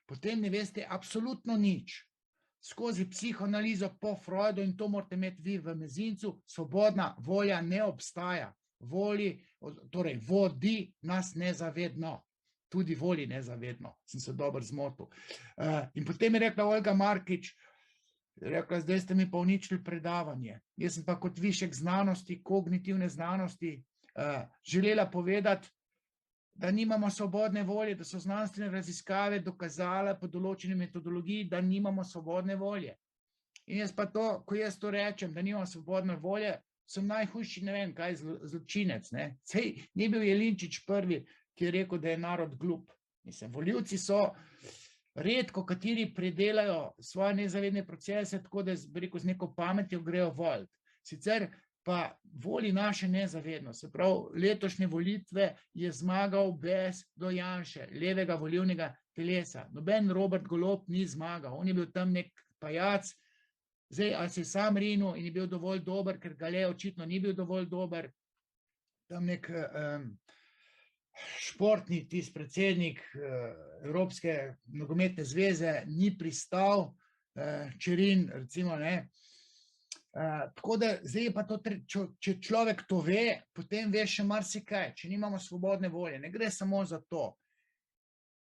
potem ne veste absolutno nič. Skozi psihoanalizo po Freudu, in to morate imeti vi v mezincu, svobodna volja ne obstaja. Torej vodi nas nezavedno. Tudi voli nezavedno, sem se dobro zmotil. In potem je rekla Olga Markič, rekla, zdaj ste mi pa uničili predavanje. Jaz sem pa kot višek znanosti, kognitivne znanosti, želela povedati, da nimamo svobodne volje, da so znanstvene raziskave dokazale po določeni metodologiji, da nimamo svobodne volje. In jaz pa to, ko jaz to rečem, da nimamo svobodne volje, sem najhujši, ne vem, kaj zločinec. Sej ni bil Jelinčič prvi, ki je rekel, da je narod glup. Mislim, volivci so redko, kateri predelajo svoje nezavedne procese, tako da z neko pametjo grejo voliti. Sicer pa voli naše nezavedno. Se pravi, letošnje volitve je zmagal brez do Janše, levega volilnega telesa. Noben Robert Golob ni zmagal. On je bil tam nek pajac, zdaj ali se je sam rinil in je bil dovolj dober, ker Gale očitno ni bil dovolj dober. Tam nek športni predsednik Evropske nogometne zveze ni pristal, Čerin recimo, ne. Tako da zdaj pa to, če človek to ve, potem ve še marsikaj, če nimamo svobodne volje. Ne gre samo za to,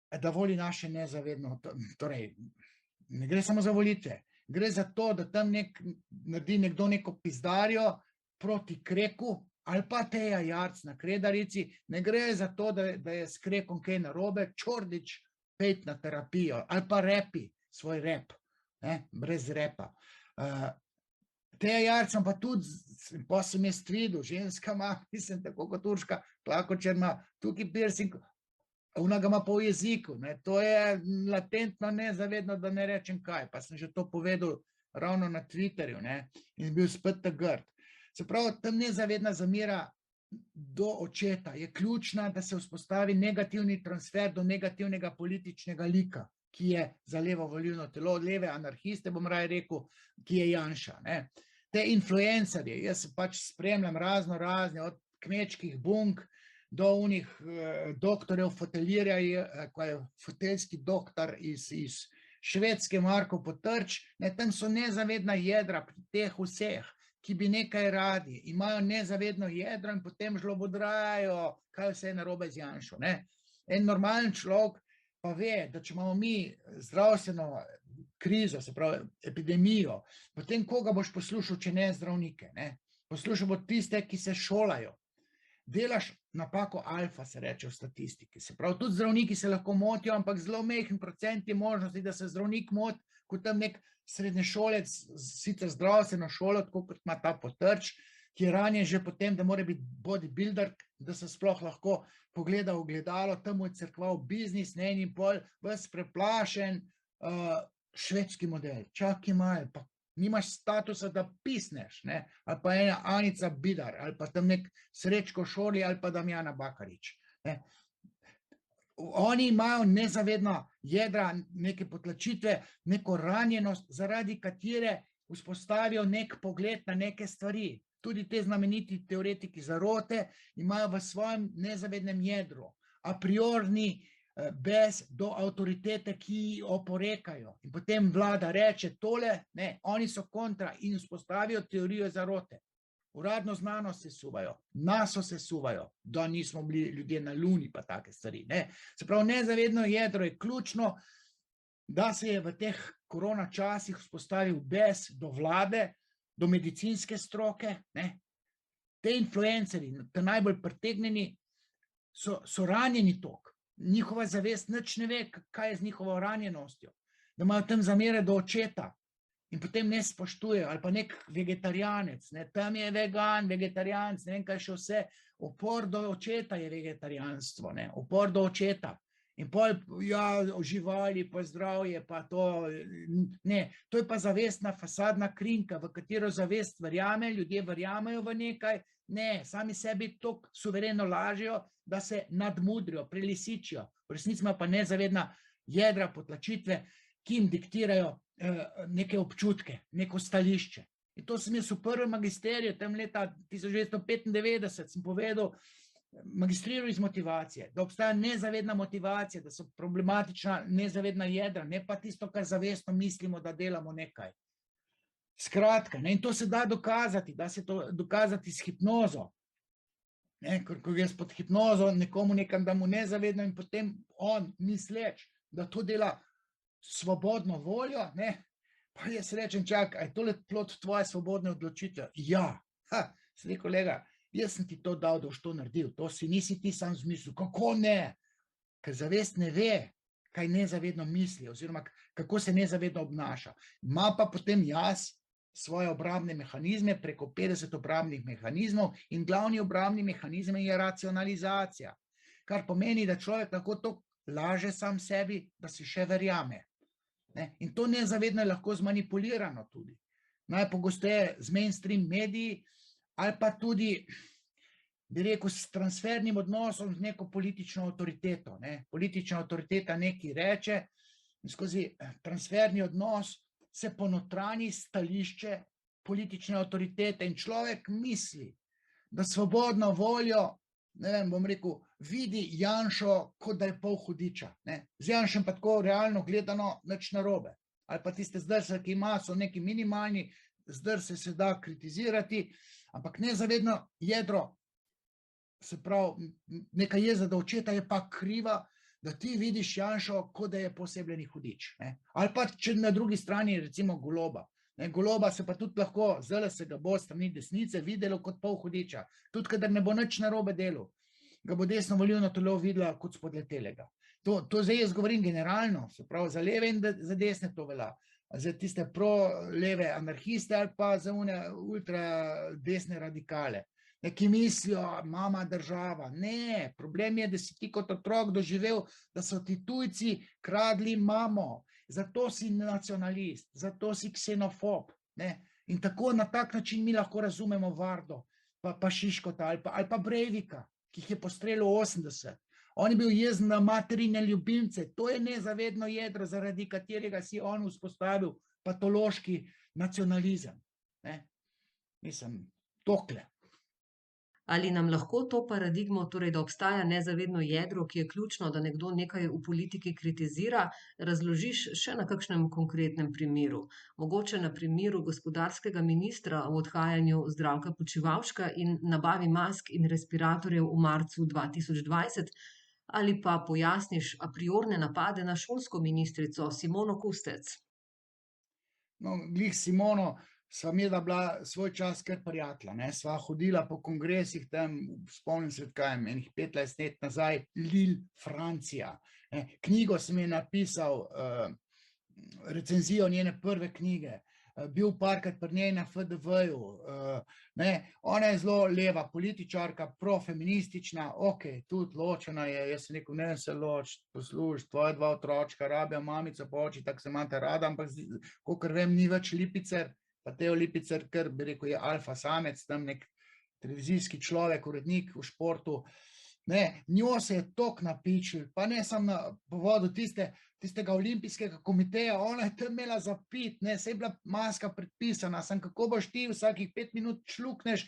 da voli naše nezavedno, torej ne gre samo za volitve, gre za to, da tam naredi nekdo neko pizdarjo proti Kreku, ali pa Teja Jarc na Kredarici, ne gre za to, da je s Krekom kaj narobe, Čordić pejt na terapijo, ali pa repi svoj rep, brez repa. Teja Jarc pa tudi, pa sem jaz videl, ženska ima, mislim, tako kot Urška Klakočar ima tukaj piercing, ona ga ima pa v jeziku, to je latentno nezavedno, da ne rečem kaj, pa sem že to povedal ravno na Twitterju, in bil spet ta grd. Se pravi, tam nezavedna zamera do očeta je ključna, da se vzpostavi negativni transfer do negativnega političnega lika, ki je za levo volilno telo, leve anarhiste, bom raje rekel, ki je Janša. Te influencerje, jaz pač spremljam razne, od kmečkih bunk do unih doktorjev fotelirja, ko je foteljski doktor iz Švedske Marko Potrč, tam so nezavedna jedra pri teh vseh, ki bi nekaj radi, imajo nezavedno jedro in potem žlobodrajo, kaj vse je narobe z Janšo. En normalen človek pa ve, da če imamo mi zdravstveno krizo, se pravi epidemijo, potem koga boš poslušal, če ne zdravnike? Poslušal bo tiste, ki se šolajo. Delaš napako alfa, se reče v statistiki. Se pravi, tudi zdravniki se lahko motijo, ampak zelo majhen procent je možnosti, da se zdravnik moti, kot tam nek srednješolec, sicer zdravstveno šolo, tako kot ima ta Potrč, ki je ranjen že potem, da mora biti bodybuilder, da se sploh lahko pogleda v ogledalo, tam mu je crkval biznis, in pol ves preplašen, švedski model. Čakaj malo, pa nimaš statusa, da pisneš, ali pa ena Anica Bidar, ali pa tam nek Srečko Šorli, ali pa Damjana Bakarič. Oni imajo nezavedna jedra, neke potlačitve, neko ranjenost, zaradi katere vzpostavijo nek pogled na neke stvari. Tudi te znameniti teoretiki zarote imajo v svojem nezavednem jedru a priorni bes do avtoritete, ki oporekajo. In potem vlada reče tole, oni so kontra in vzpostavijo teorijo zarote. Uradno znanost sesuvajo, nas sesuvajo, da nismo bili ljudje na Luni, pa take stvari. Se pravi, nezavedno jedro je ključno, da se je v teh korona časih vzpostavil bes do vlade, do medicinske stroke. Te influencerji, te najbolj pritegnjeni, so ranjeni tok. Njihova zavest nič ne ve, kaj je z njihovo ranjenostjo. Da imajo tam zamere do očeta. in potem ne spoštujejo, ali pa nek vegetarijanec, ne, tam je vegan, vegetarijanec, ne vem kaj še vse, upor do očeta je vegetarijanstvo, ne, upor do očeta. In pol, ja, živali, pa zdravje, pa to, ne, to je pa zavestna fasadna krinka, v katero zavest verjame, ljudje verjamejo v nekaj, ne, sami sebi toliko suvereno lažejo, da se nadmudrijo, prelisičijo, v resnici ima pa nezavedna jedra potlačitve, ki jim diktirajo neke občutke, neko stališče. In to sem jaz v prvem magisteriju, tam leta 1995 sem povedal, magistriral iz motivacije, da obstaja nezavedna motivacija, da so problematična nezavedna jedra, ne pa tisto, kar zavestno mislimo, da delamo nekaj. Skratka, ne, in to se da dokazati, da se to dokazati s hipnozo. Ne, ko jaz pod hipnozo nekomu nekam dam nezavedno in potem on misleč, da to dela svobodno voljo, ne, pa jaz rečem, čakaj, je tole plod tvoje svobodne odločitve? Ja, sem rekel, kolega, jaz sem ti to dal, da boš to naredil, to si nisi ti sam zmislil. Kako ne? Ker zavest ne ve, kaj nezavedno misli, oziroma kako se nezavedno obnaša. Ima pa potem jaz svoje obrambne mehanizme, preko 50 obrambnih mehanizmov, in glavni obrambni mehanizem je racionalizacija, kar pomeni, da človek lahko to laže sam sebi, da si še verjame. Ne? In to nezavedno je lahko zmanipulirano tudi. Najpogosteje z mainstream mediji, ali pa tudi, bi rekel, s transfernim odnosom z neko politično avtoriteto. Ne? Politična avtoriteta nekaj reče in skozi transferni odnos se ponotrani stališče politične avtoritete in človek misli, da svobodno voljo, ne vem, bom rekel, vidi Janšo, kot da je pol hudiča. Ne? Z Janšem pa tako realno gledano nič narobe. Ali pa tiste zdrse, ki ima, so neki minimalni, zdrse se da kritizirati, ampak nezavedno jedro, se pravi, neka jeza do očeta je pa kriva, da ti vidiš Janšo, kot da je posebljeni hudič. Ne? Ali pa, če na drugi strani, recimo Goloba. Ne? Goloba se pa tudi lahko, zdaj se ga bo strani desnice videlo kot pol hudiča. Tudi, kadar ne bo nič narobe delu, ga bo desno volilno telo videla kot spodletelega. To zdaj jaz govorim generalno, se pravi, za leve in za desne to velja. Za tiste pro-leve anarhiste ali pa za une ultra desne radikale, ki mislijo, mama država. Ne, problem je, da si ti kot otrok doživel, da so ti tujci kradli mamo. Zato si nacionalist, zato si ksenofob. Ne? In tako na tak način mi lahko razumemo Vardo, pa Šiškota ali pa Breivika, ki jih je postrelil 80. On je bil jezen na materine ljubimce. To je nezavedno jedro, zaradi katerega si on vzpostavil patološki nacionalizem. Ne? Mislim, tokle. Ali nam lahko to paradigmo, torej da obstaja nezavedno jedro, ki je ključno, da nekdo nekaj v politiki kritizira, razložiš še na kakšnem konkretnem primeru? Mogoče na primeru gospodarskega ministra v odhajanju Zdravka Počivalška in nabavi mask in respiratorjev v marcu 2020, ali pa pojasniš a priorne napade na šolsko ministrico Simono Kustec? No, glih Simono, sva imela bila svoj čas kar prijatelja, ne, sva hodila po kongresih tam, spomnim se, kaj, enih 15 let nazaj, Lille, Francija. Ne. Knjigo sem je napisal, recenzijo njene prve knjige, bil parkrat pri njej na FDV-ju, ona je zelo leva političarka, profeministična, ok, tudi ločena je, jaz sem rekel, ne se ločiti, poslušati, tvoje dva otročka rabijo mamico po oči, tako se imate rada, ampak kakor vem, ni več Lipicer, pa Teo Lipicer, ker bi rekel, je alfa samec, tam nek televizijski človek, urednik v športu. Ne, njo se je tok napičil, pa ne sam na povodu tistega olimpijskega komiteja, ona je tam imela za pit, ne, se je bila maska predpisana, sem kako boš ti vsakih 5 minut šlukneš,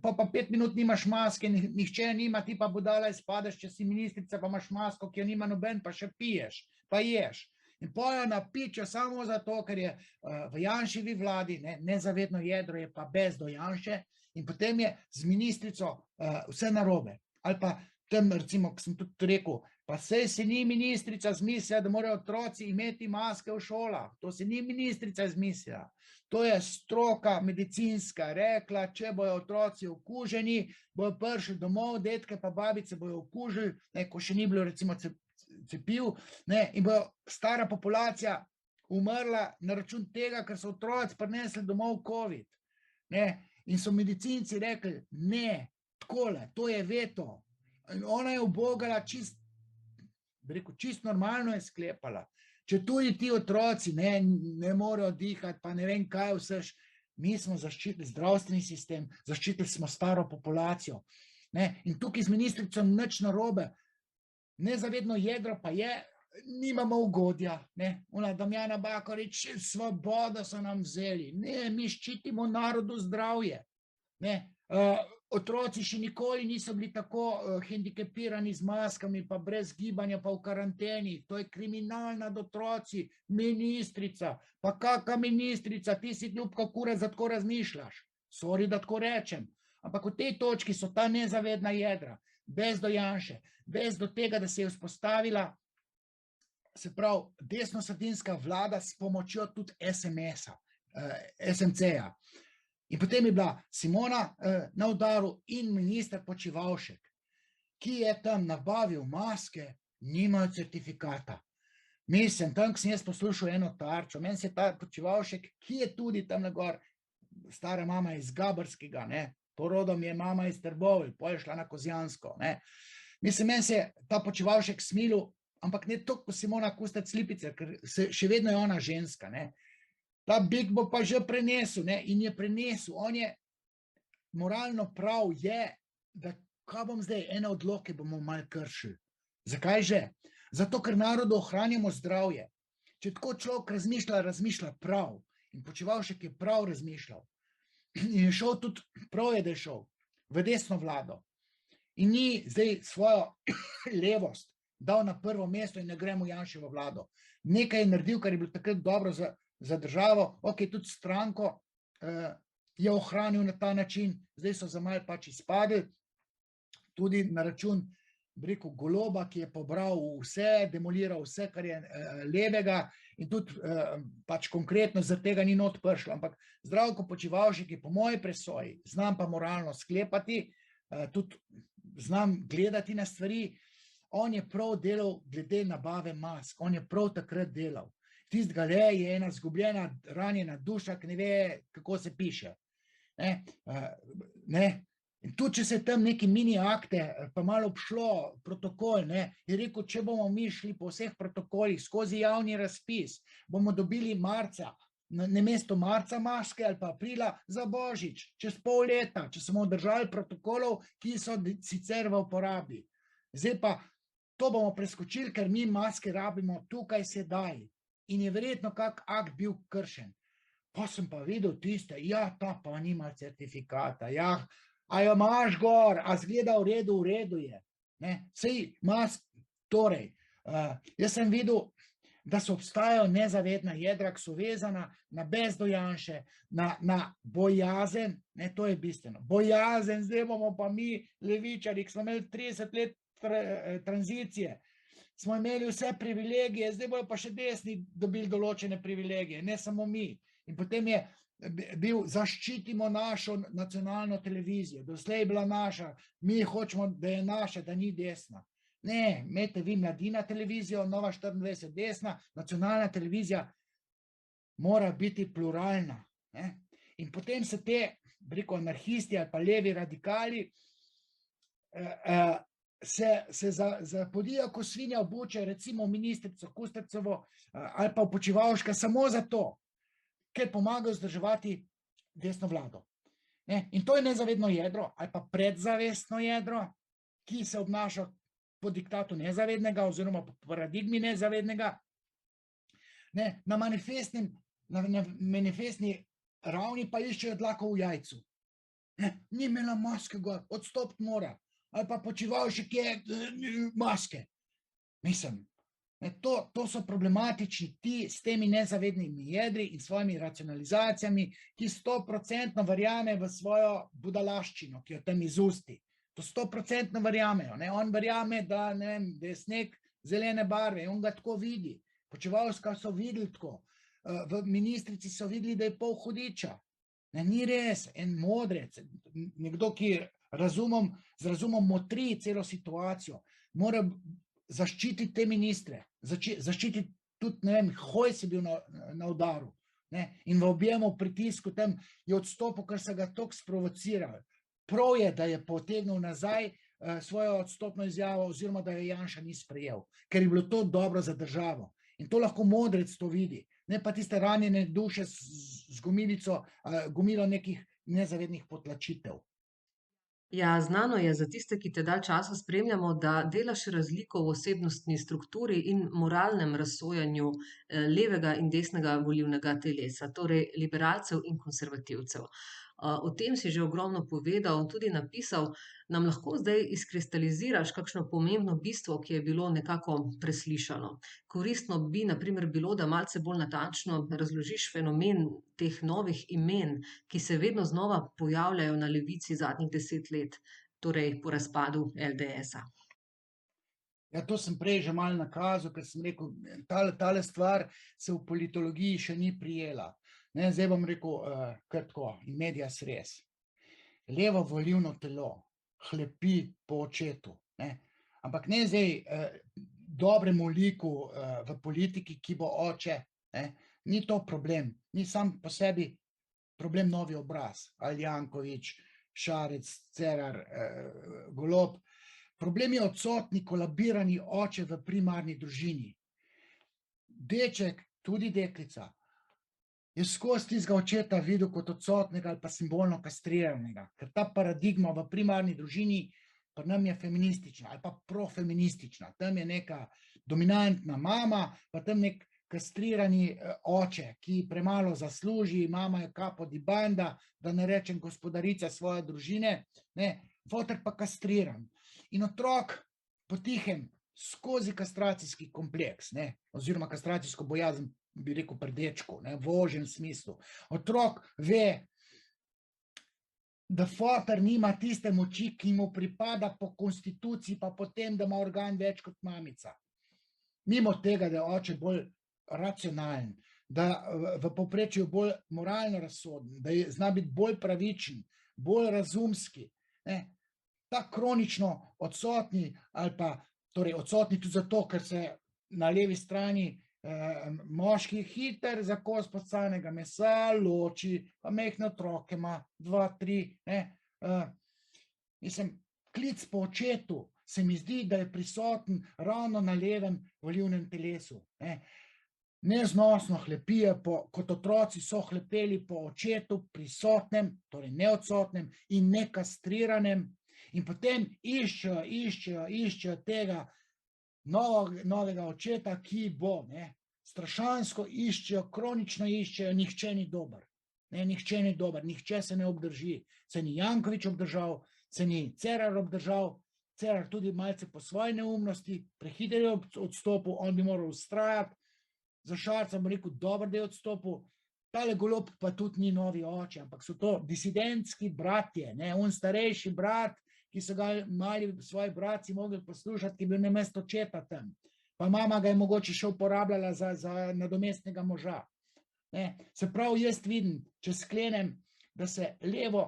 pa 5 minut nimaš maske, nihče nima, ti pa budala izpadeš, če si ministrica, pa imaš masko, ki jo nima noben, pa še piješ, pa ješ. In pojo napičijo samo zato, ker je v Janševi vladi, nezavedno jedro je pa bez do Janše, in potem je z ministrico vse narobe. Ali pa tam, recimo, ko sem tudi rekel, pa sej se ni ministrica zmislila, da morajo otroci imeti maske v šolah. To se ni ministrica zmislila. To je stroka medicinska rekla, če bojo otroci okuženi, bojo prišli domov, detke pa babice bojo okužili, ko še ni bilo recimo cepiv, in bojo stara populacija umrla na račun tega, ker so otroci prinesli domov COVID. Ne? In so medicinci rekli, ne, takole, to je veto. In ona je ubogala čist normalno je sklepala. Če tudi ti otroci ne morejo dihati, pa ne vem kaj vseš, mi smo zaščitili zdravstveni sistem, zaščitili smo staro populacijo. Ne? In tukaj z ministrico nič narobe. Nezavedno jedro pa je, nimamo ugodja. Ne? Ona Damjana Bakovič, svobodo so nam vzeli. Ne, mi ščitimo narodu zdravje. Ne? Otroci še nikoli niso bili tako hendikepirani z maskami, pa brez gibanja, pa v karanteni. To je kriminal nad otroci, ministrica. Pa kakva ministrica, ti si ljubka kura, za tako razmišljaš. Sorry, da tako rečem. Ampak v tej točki so ta nezavedna jedra, bez do Janše, bez do tega, da se je vzpostavila, se pravi, desnosredinska vlada s pomočjo tudi SMS-a, SMC-ja. In potem je bila Simona na udaru in minister Počivalšek, ki je tam nabavil maske, nimajo certifikata. Mislim, tam, ko sem jaz poslušal eno Tarčo, meni se je ta Počivalšek, ki je tudi tam na gor, stara mama iz Gabrskega, ne, porodom je mama iz Trbovelj, potem je šla na Kozjansko, ne. Mislim, meni se je ta Počivalšek smilil, ampak ne toliko kot Simona Kustec-Lipicer, ker še vedno je ona ženska, ne. Ta Big bo pa že prenesel, ne, in je prenesel. On je moralno prav je, da kaj bom zdaj, ene odloke bomo malo kršili. Zakaj že? Zato, ker narodu ohranjamo zdravje. Če tako človek razmišlja prav. In Počivalšek je prav razmišljal. In je šel tudi, prav je, da je šel v desno vlado. In ni zdaj svojo levost dal na prvo mesto in ne gremo Janševo vlado. Nekaj je naredil, kar je bilo takrat dobro za državo, ok, tudi stranko je ohranil na ta način, zdaj so za malo pač izpadli, tudi na račun, bi rekel, Goloba, ki je pobral vse, demoliral vse, kar je levega in tudi pač konkretno zaradi tega ni not prišlo, ampak Zdravko Počivalšek je po moji presoji, znam pa moralno sklepati, tudi znam gledati na stvari, on je prav delal glede nabave mask, on je prav takrat delal. Tistega le je ena zgubljena, ranjena duša, ki ne ve, kako se piše. In tudi, če se tam neki mini akte pa malo obšlo protokol, je rekel, če bomo mi šli po vseh protokolih skozi javni razpis, bomo dobili marca, namesto marca maske ali pa aprila za Božič, čez pol leta, če smo držali protokolov, ki so sicer v uporabi. Zdaj pa to bomo preskočili, ker mi maske rabimo tukaj sedaj. In je verjetno kak akt bil kršen. Pa sem pa videl tiste, ja, ta pa nima certifikata, ja, a jo imaš gor, a zgleda v redu je. Sej mask, torej, jaz sem videl, da so obstajajo nezavedna jedra, ki so vezana na bes do Janše, na bojazen, to je bistveno, bojazen, zdaj bomo pa mi levičari, ki smo imeli 30 let tranzicije, smo imeli vse privilegije, zdaj bojo pa še desni dobili določene privilegije, ne samo mi. In potem je bil, zaščitimo našo nacionalno televizijo, doslej je bila naša, mi hočemo, da je naša, da ni desna. Ne, imejte vi Mladina televizijo, Nova 24 desna, nacionalna televizija mora biti pluralna. In potem se te, rekel, anarhisti ali pa levi radikali se zapodijo, ko svinja obuče, recimo ministrico Kustecevo ali pa Počivalška samo zato, ker pomagajo vzdrževati desno vlado. In to je nezavedno jedro ali pa predzavestno jedro, ki se obnaša po diktatu nezavednega oziroma po paradigmi nezavednega. Na manifestni ravni pa iščejo dlako v jajcu. Ni imela maske gor, odstopiti mora. Ali pa Počivalšek je maske. Mislim, to so problematični ti s temi nezavednimi jedri in svojimi racionalizacijami, ki 100% verjame v svojo budalaščino, ki jo tam izusti. To 100% verjamejo. On verjame, da je sneg zelene barve, on ga tako vidi. Počivalška so videli tako. V ministrici so videli, da je pol hudiča. Ni res, en modrec, nekdo, ki z razumom motri celo situacijo, mora zaščititi te ministre, zaščititi tudi, ne vem, Hojs je bil na udaru, ne, in v objemu pritisku tam je odstopil, ker so ga toliko sprovocirali. Prav je, da je potegnil nazaj svojo odstopno izjavo oziroma, da je Janša ni sprejel, ker je bilo to dobro za državo. In to lahko modrec to vidi, ne pa tiste ranjene duše z gomilo nekih nezavednih potlačitev. Ja, znano je za tiste, ki te dalj časa spremljamo, da delaš razliko v osebnostni strukturi in moralnem razsojanju levega in desnega volilnega telesa, torej liberalcev in konservativcev. O tem si že ogromno povedal, tudi napisal. Nam lahko zdaj izkristaliziraš kakšno pomembno bistvo, ki je bilo nekako preslišano? Koristno bi na primer bilo, da malce bolj natančno razložiš fenomen teh novih imen, ki se vedno znova pojavljajo na levici zadnjih 10 let, torej po razpadu LDS-a. Ja, to sem prej že malo nakazal, ker sem rekel, tale stvar se v politologiji še ni prijela. Ne, zdaj bom rekel kar tako, in medias res. Levo volilno telo hlepi po očetu, ne? Ampak ne zdaj dobremu liku v politiki, ki bo oče, ne? Ni to problem, ni sam po sebi problem novi obraz, ali Janković, Šarec, Cerar, Golob. Problem je odsotni, kolabirani oče v primarni družini. Deček, tudi deklica, je skozi tistega očeta videl kot odsotnega ali pa simbolno kastriranega, ker ta paradigma v primarni družini pri nam je feministična ali pa profeministična. Tam je neka dominantna mama, pa tam nek kastrirani oče, ki premalo zasluži, mama je capo di banda, da ne rečem gospodarica svoje družine, ne, foter pa kastriran. In otrok potihem skozi kastracijski kompleks, ne, oziroma kastracijsko bojazen, bi rekel pri dečku, ne, v ožjem smislu. Otrok ve, da foter nima tiste moči, ki mu pripada po konstituciji, pa potem, da ima organ več kot mamica. Mimo tega, da je oče bolj racionalen, da v povprečju bolj moralno razsoden, da zna biti bolj pravičen, bolj razumski, ne, ta kronično odsotni ali pa, torej odsotni tudi zato, ker se na levi strani moški hiter za kos podcanega mesa loči, pa mehne otroke ima 2, 3, ne. Mislim, klic po očetu se mi zdi, da je prisoten ravno na levem volilnem telesu, ne. Neznosno hlepijo kot otroci so hlepeli po očetu, prisotnem, torej neodsotnem in nekastriranem, in potem iščejo tega novega očeta, ki bo, ne, strašansko iščejo, kronično iščejo, nihče ni dober, ne, nihče ni dober, nihče se ne obdrži, se ni Janković obdržal, se ni Cerar obdržal, Cerar tudi malce po svoji neumnosti, prehiter je odstopil, on bi moral vztrajati, za Šarca bom rekel, dobro, da je odstopil, tale Golob pa tudi ni novi oče, ampak so to disidentski bratje, ne, on starejši brat, ki so ga mali svoji bratci mogli poslušati, ki je bil namesto očeta tam. Pa mama ga je mogoče še uporabljala za nadomestnega moža. Ne? Se pravi, jaz vidim, če sklenem, da se levo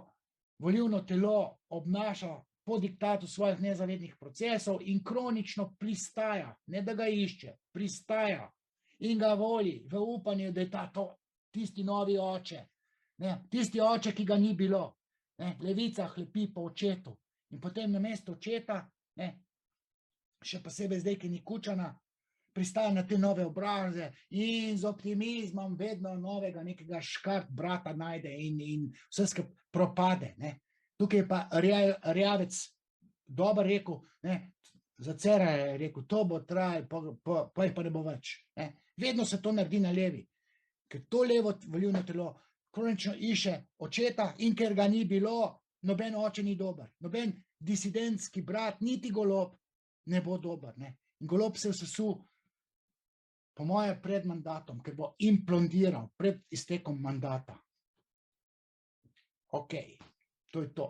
volilno telo obnaša po diktatu svojih nezavednih procesov in kronično pristaja, ne da ga išče, pristaja in ga voli v upanju, da je tisti novi oče. Ne? Tisti oče, ki ga ni bilo. Ne? Levica hlepi po očetu. In potem namesto očeta, ne, še posebej zdaj, ki ni Kučana, pristaja na te nove obraze in z optimizmom vedno novega nekega škart brata najde in vse skupaj propade. Ne. Tukaj je pa Erjavec dobro rekel, ne, za Cerarja je rekel, to bo trajalo, pa jih pa ne bo več. Ne. Vedno se to naredi na levi, ker to levo volilno telo kronično išče očeta in ker ga ni bilo, noben oče ni dober, noben disidentski brat, niti Golob ne bo dober. Ne. In Golob se je sesul, po moje, pred mandatom, ker bo implodiral pred iztekom mandata. Ok, to je to.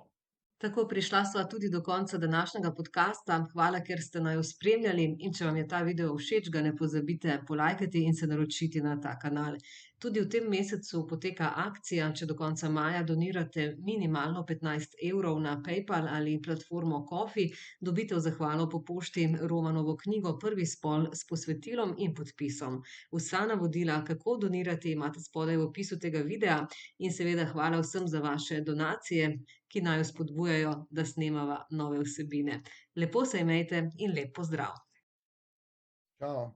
Tako, prišla sva tudi do konca današnjega podcasta. Hvala, ker ste naju spremljali in če vam je ta video všeč, ga ne pozabite polajkati in se naročiti na ta kanal. Tudi v tem mesecu poteka akcija, če do konca maja donirate minimalno 15 evrov na PayPal ali platformo Kofi, dobite v zahvalo po pošti Romanovo knjigo Prvi spol s posvetilom in podpisom. Vsa navodila, kako donirati, imate spodaj v opisu tega videa in seveda hvala vsem za vaše donacije, ki naju spodbujajo, da snemava nove vsebine. Lepo se imejte in lep pozdrav! Čau.